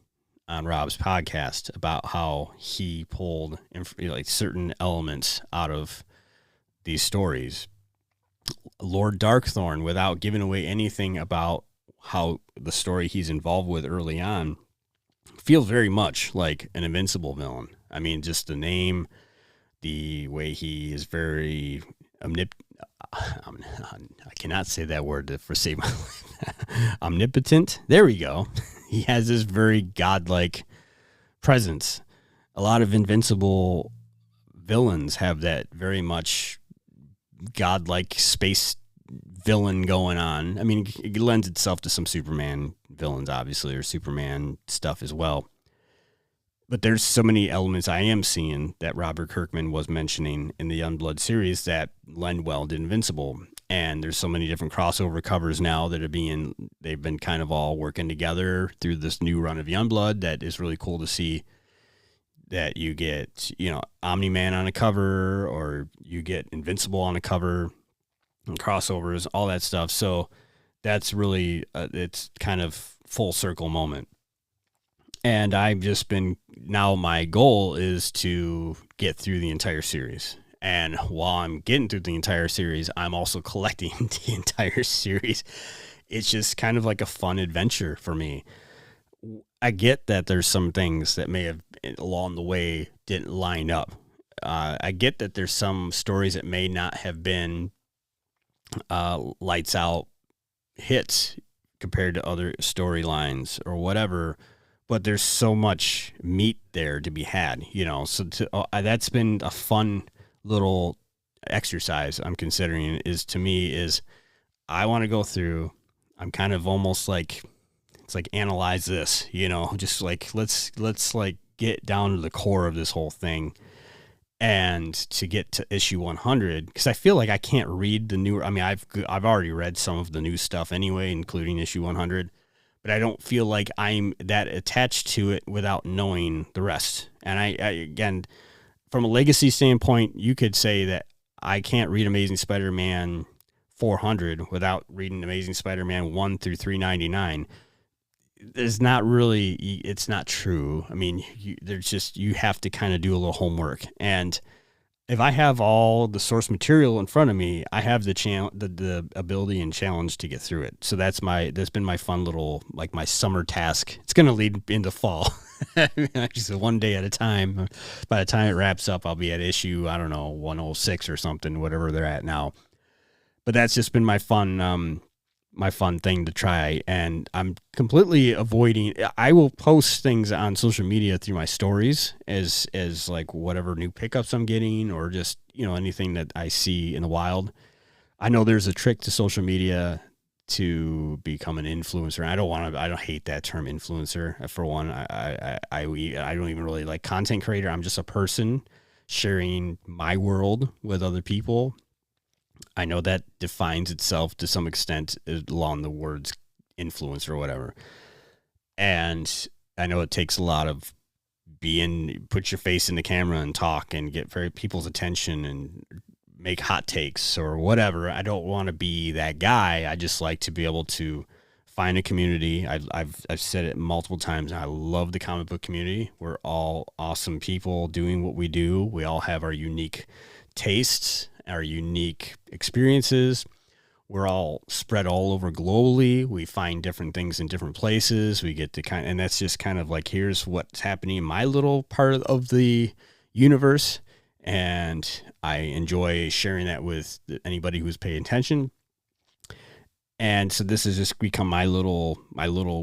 on Rob's podcast about how he pulled certain elements out of these stories. Lord Darkthorn, without giving away anything about how the story he's involved with early on, feels very much like an Invincible villain. I mean, just the name, the way he is very I cannot say that word for save my life. Omnipotent. There we go. He has this very godlike presence. A lot of Invincible villains have that very much godlike space villain going on. I mean, it lends itself to some Superman villains, obviously, or Superman stuff as well. But there's so many elements I am seeing that Robert Kirkman was mentioning in the Youngblood series that lend well to Invincible. And there's so many different crossover covers now that they've been kind of all working together through this new run of Youngblood. That is really cool to see, that you get, Omni-Man on a cover, or you get Invincible on a cover, and crossovers, all that stuff. So that's really, it's kind of full circle moment. And I've just been, now my goal is to get through the entire series. And while I'm getting through the entire series, I'm also collecting the entire series. It's just kind of like a fun adventure for me. I get that there's some things that may have along the way didn't line up. I get that there's some stories that may not have been lights out hits compared to other storylines or whatever, but there's so much meat there to be had, so that's been a fun little exercise I'm considering. Is I want to go through, I'm kind of almost like, it's like analyze this, just like let's like get down to the core of this whole thing, and to get to issue 100, because I feel like I can't read the newer. I mean, I've already read some of the new stuff anyway, including issue 100, but I don't feel like I'm that attached to it without knowing the rest. And I again, from a legacy standpoint, you could say that I can't read Amazing Spider-Man 400 without reading Amazing Spider-Man 1 through 399. There's not really, it's not true. I mean, you have to kind of do a little homework. And if I have all the source material in front of me, I have the ability and challenge to get through it. So that's been my fun little, like my summer task. It's going to lead into fall. Actually, one day at a time. By the time it wraps up, I'll be at issue, 106 or something, whatever they're at now. But that's just been my fun thing to try. And I'm completely avoiding, I will post things on social media through my stories as like whatever new pickups I'm getting, or just, anything that I see in the wild. I know there's a trick to social media to become an influencer. I don't hate that term influencer. For one, I don't even really like content creator. I'm just a person sharing my world with other people. I know that defines itself to some extent along the words influence or whatever. And I know it takes a lot of put your face in the camera and talk and get people's attention and make hot takes or whatever. I don't want to be that guy. I just like to be able to find a community. I've said it multiple times. I love the comic book community. We're all awesome people doing what we do. We all have our unique tastes, our unique experiences. We're all spread all over globally. We find different things in different places. We get to and that's just kind of like, here's what's happening in my little part of the universe. And I enjoy sharing that with anybody who's paying attention. And so this has just become my little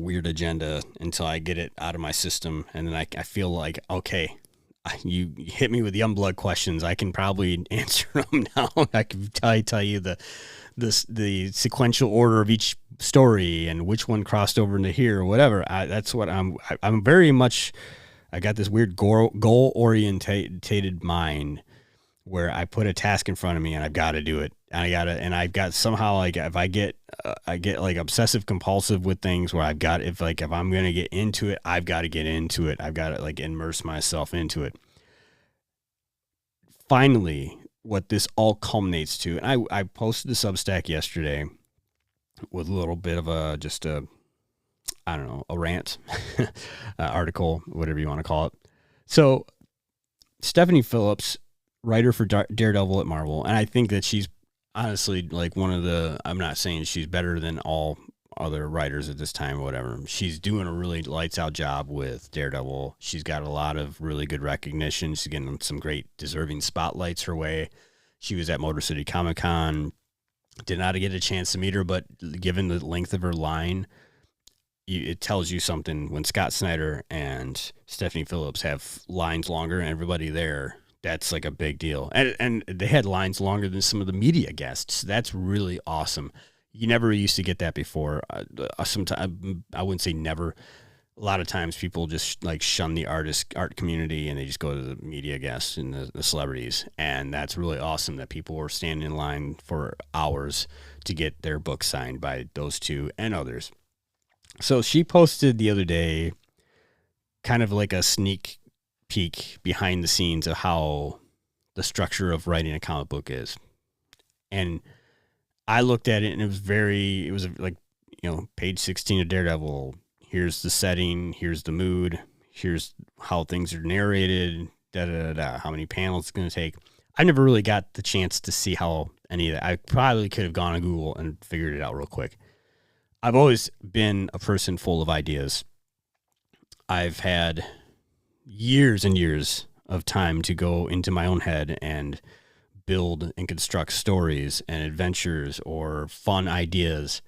weird agenda until I get it out of my system. And then I feel like, okay, you hit me with Youngblood questions. I can probably answer them now. I can tell you the sequential order of each story and which one crossed over into here or whatever. That's what I'm very much, I got this weird goal orientated mind where I put a task in front of me and I've got to do it. And I've got somehow, like, if I get like obsessive compulsive with things where if I'm going to get into it, I've got to get into it. I've got to like immerse myself into it. Finally, what this all culminates to, and I posted the Substack yesterday with a little bit of a rant article, whatever you want to call it. So Stephanie Phillips, writer for Daredevil at Marvel, and I think that she's honestly like I'm not saying she's better than all other writers at this time or whatever. She's doing a really lights out job with Daredevil. She's got a lot of really good recognition. She's getting some great deserving spotlights her way. She was at Motor City Comic Con. Did not get a chance to meet her, but given the length of her line, it tells you something when Scott Snyder and Stephanie Phillips have lines longer and everybody there. That's like a big deal. And they had lines longer than some of the media guests. That's really awesome. You never used to get that before. Sometimes, I wouldn't say never. a lot of times people just like shun the art community and they just go to the media guests and the celebrities. And that's really awesome that people were standing in line for hours to get their book signed by those two and others. So she posted the other day kind of like a sneak peek behind the scenes of how the structure of writing a comic book is. And I looked at it and it was like, page 16 of Daredevil. Here's the setting, here's the mood, here's how things are narrated, how many panels it's going to take. I never really got the chance to see how any of that. I probably could have gone to Google and figured it out real quick. I've always been a person full of ideas. I've had years and years of time to go into my own head and build and construct stories and adventures or fun ideas.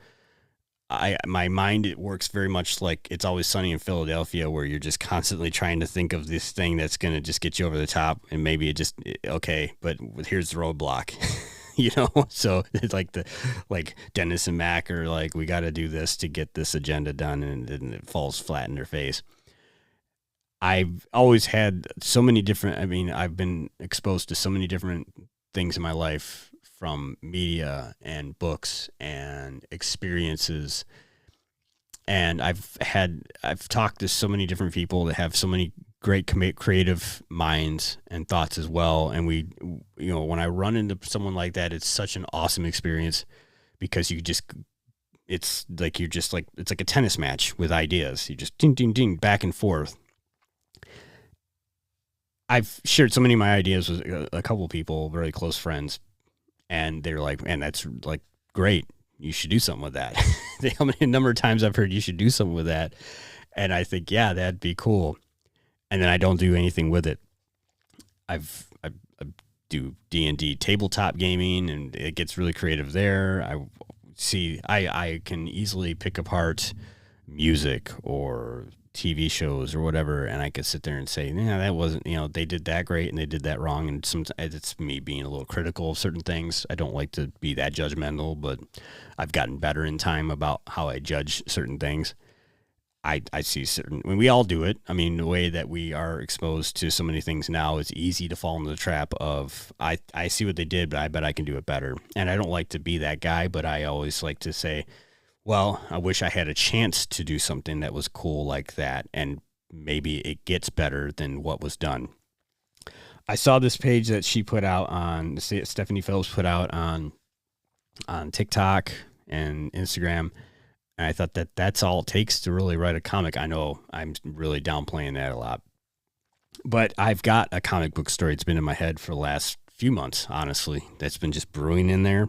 My mind, it works very much like It's Always Sunny in Philadelphia, where you're just constantly trying to think of this thing that's going to just get you over the top, and maybe okay, but here's the roadblock, So it's like Dennis and Mac are like, we got to do this to get this agenda done, and it falls flat in their face. I've always had so many different. I mean, I've been exposed to so many different things in my life, from media and books and experiences. And I've talked to so many different people that have so many great creative minds and thoughts as well. And when I run into someone like that, it's such an awesome experience, because it's like a tennis match with ideas. You just ding, ding, ding, back and forth. I've shared so many of my ideas with a couple of people, very close friends. And they're like, man, that's like great. You should do something with that. How many number of times I've heard you should do something with that. And I think, yeah, that'd be cool. And then I don't do anything with it. I do D&D tabletop gaming, and it gets really creative there. I can easily pick apart music or TV shows or whatever, and I could sit there and say, yeah, that wasn't, they did that great and they did that wrong. And sometimes it's me being a little critical of certain things. I don't like to be that judgmental, but I've gotten better in time about how I judge certain things. I see we all do it. I mean, the way that we are exposed to so many things now, it's easy to fall into the trap of, I see what they did, but I bet I can do it better. And I don't like to be that guy, but I always like to say, well, I wish I had a chance to do something that was cool like that, and maybe it gets better than what was done. I saw this page that she put out on, Stephanie Phillips put out on TikTok and Instagram, and I thought that's all it takes to really write a comic. I know I'm really downplaying that a lot, but I've got a comic book story. It's been in my head for the last few months, honestly. That's been just brewing in there.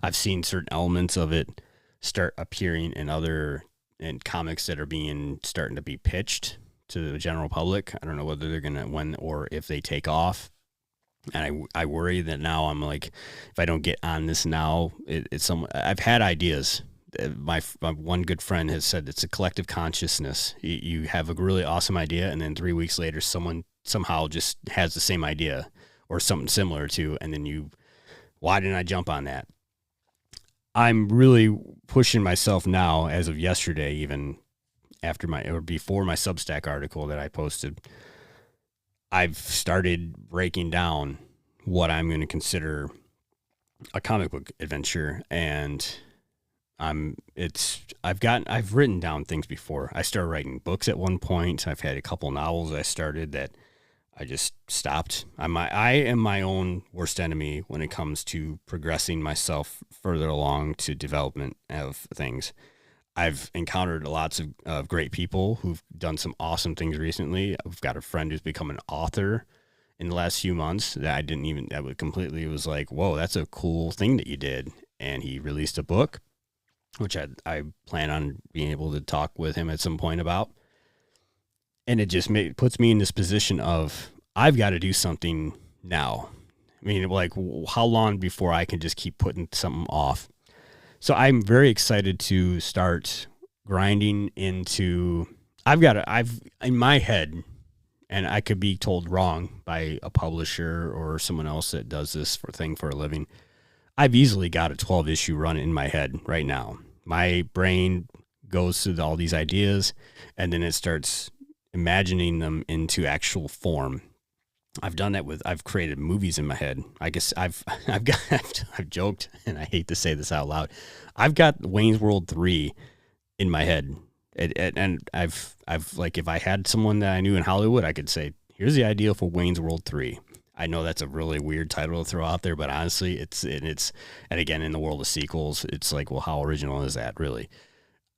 I've seen certain elements of it start appearing in comics that are starting to be pitched to the general public. I don't know whether they're gonna, when or if they take off. And I worry that now I'm like, if I don't get on this now, I've had ideas. My one good friend has said it's a collective consciousness. You have a really awesome idea, and then 3 weeks later, someone somehow just has the same idea or something similar to, and then why didn't I jump on that? I'm really pushing myself now, as of yesterday, even before my Substack article that I posted. I've started breaking down what I'm going to consider a comic book adventure, and I've written down things before. I started writing books at one point. I've had a couple novels I started that I just stopped. I am my own worst enemy when it comes to progressing myself further along to development of things. I've encountered lots of great people who've done some awesome things recently. I've got a friend who's become an author in the last few months it was like, whoa, that's a cool thing that you did. And he released a book, which I plan on being able to talk with him at some point about. And it just puts me in this position of, I've got to do something now. I mean, like, how long before I can just keep putting something off? So I'm very excited to start grinding into, I've in my head, and I could be told wrong by a publisher or someone else that does this for a living. I've easily got a 12-issue run in my head right now. My brain goes through all these ideas, and then it starts imagining them into actual form. I've done that I've created movies in my head. I guess I've joked, and I hate to say this out loud. I've got Wayne's World 3 in my head. And I've like, if I had someone that I knew in Hollywood, I could say, here's the idea for Wayne's World 3. I know that's a really weird title to throw out there, but honestly, and again, in the world of sequels, it's like, well, how original is that really?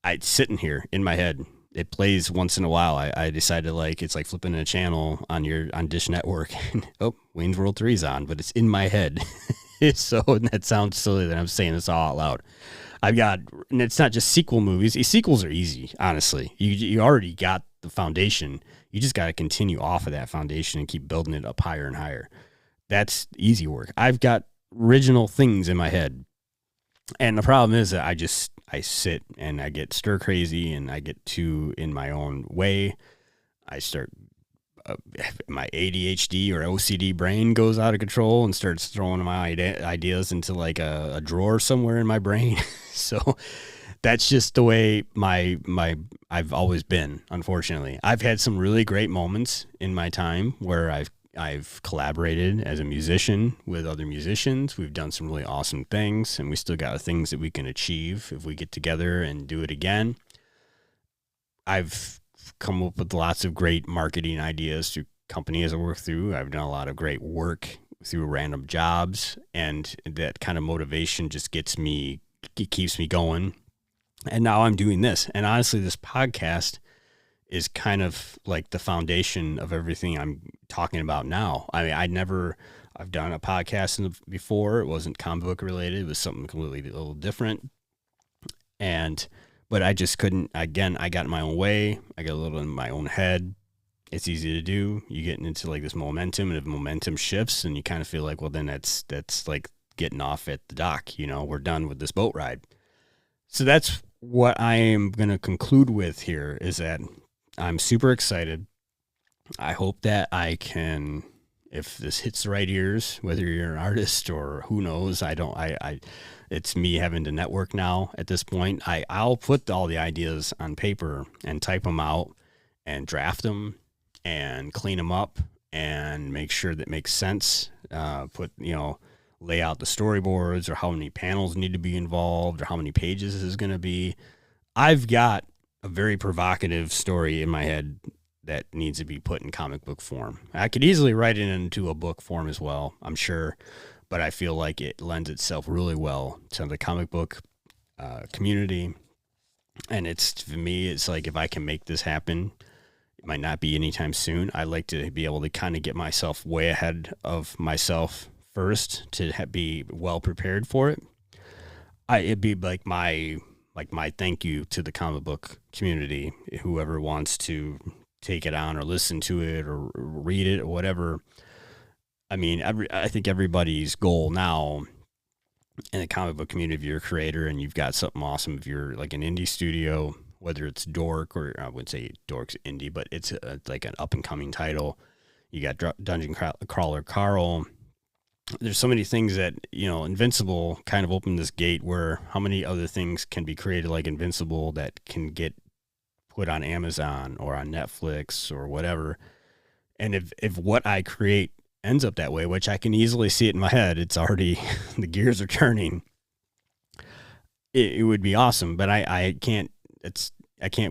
It's sitting here in my head. It plays once in a while. I decided, like, it's like flipping a channel on Dish Network and Wayne's World 3's on, but it's in my head. So, and that sounds silly that I'm saying this all out loud. And it's not just sequel movies. Sequels are easy, honestly. You already got the foundation. You just got to continue off of that foundation and keep building it up higher and higher. That's easy work. I've got original things in my head. And the problem is that I sit and I get stir crazy and I get too in my own way. I start, my ADHD or OCD brain goes out of control and starts throwing my ideas into like a drawer somewhere in my brain. So that's just the way I've always been, unfortunately. I've had some really great moments in my time where I've collaborated as a musician with other musicians. We've done some really awesome things, and we still got things that we can achieve if we get together and do it again. I've come up with lots of great marketing ideas through companies I work through. I've done a lot of great work through random jobs, and that kind of motivation just keeps me going. And now I'm doing this. And honestly, this podcast is kind of like the foundation of everything I'm talking about now. I mean, I've done a podcast before. It wasn't comic book related. It was something completely a little different. But I just couldn't, again, I got in my own way. I got a little in my own head. It's easy to do. You get into like this momentum, and if momentum shifts, and you kind of feel like, well, then that's like getting off at the dock. We're done with this boat ride. So that's what I am going to conclude with here, is that I'm super excited. I hope that I can, if this hits the right ears, whether you're an artist or who knows, it's me having to network now at this point. I'll put all the ideas on paper and type them out and draft them and clean them up and make sure that makes sense. Lay out the storyboards, or how many panels need to be involved, or how many pages this is going to be. I've got a very provocative story in my head that needs to be put in comic book form. I could easily write it into a book form as well, I'm sure, but I feel like it lends itself really well to the comic book community. And for me, it's like, if I can make this happen, it might not be anytime soon. I like to be able to kind of get myself way ahead of myself first to be well prepared for it. It'd be like my thank you to the comic book community, whoever wants to take it on or listen to it or read it or whatever. I mean, I think everybody's goal now in the comic book community, if you're a creator and you've got something awesome, if you're like an indie studio, whether it's Dork, or I wouldn't say Dork's indie, but it's like an up and coming title. You got Dungeon Crawler Carl. There's so many things that, Invincible kind of opened this gate where how many other things can be created like Invincible that can get put on Amazon or on Netflix or whatever. And if what I create ends up that way, which I can easily see it in my head, it's already, the gears are turning, it would be awesome. But I can't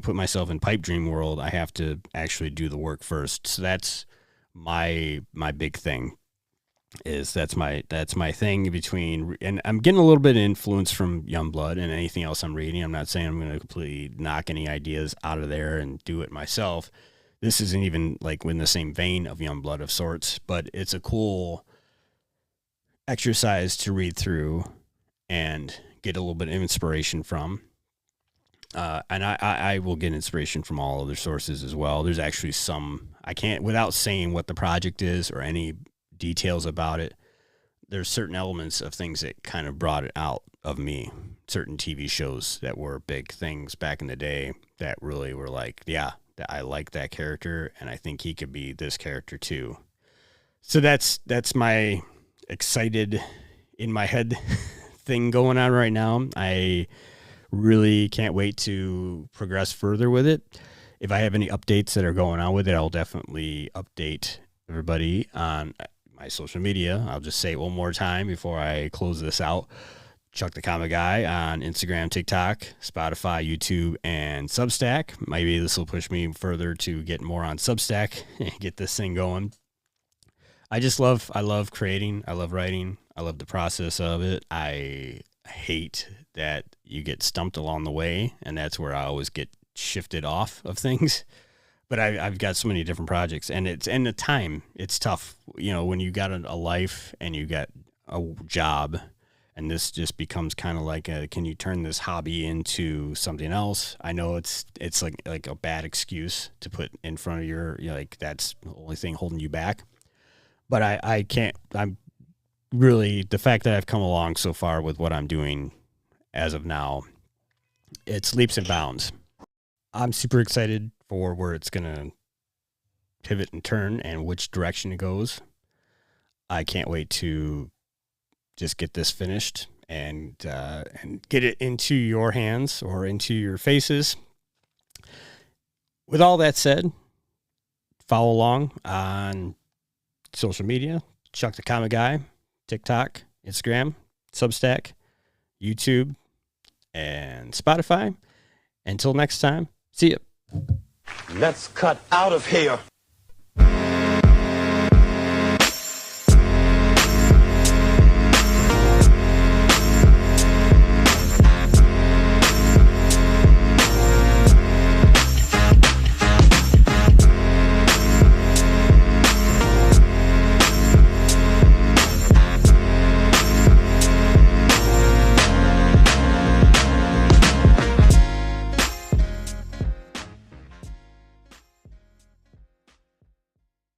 put myself in pipe dream world. I have to actually do the work first. So that's my big thing. That's my thing between, and I'm getting a little bit of influence from Youngblood and anything else I'm reading. I'm not saying I'm going to completely knock any ideas out of there and do it myself. This isn't even like in the same vein of Youngblood of sorts, but it's a cool exercise to read through and get a little bit of inspiration from. And I will get inspiration from all other sources as well. There's actually some, I can't, without saying what the project is or any details about it, there's certain elements of things that kind of brought it out of me. Certain TV shows that were big things back in the day that really were like, yeah, I like that character, and I think he could be this character too. So that's my excited in my head thing going on right now. I Really can't wait to progress further with it. If I have any updates that are going on with it, I'll definitely update everybody on my social media. I'll just say it one more time before I close this out. Chuck the Comic Guy on Instagram, TikTok, Spotify, YouTube, and Substack. Maybe this will push me further to get more on Substack and get this thing going. I love creating. I love writing. I love the process of it. I hate that you get stumped along the way, and that's where I always get shifted off of things. But I've got so many different projects, and the time, it's tough. You know, when you got a life and you got a job, and this just becomes kind of like can you turn this hobby into something else? I know it's like a bad excuse to put in front of your, you know, like that's the only thing holding you back. But I can't, I'm really, the fact that I've come along so far with what I'm doing as of now, it's leaps and bounds. I'm super excited for where it's going to pivot and turn and which direction it goes. I can't wait to just get this finished and get it into your hands or into your faces. With all that said, follow along on social media, Chuck the Comic Guy, TikTok, Instagram, Substack, YouTube, and Spotify. Until next time, see ya. Let's cut out of here.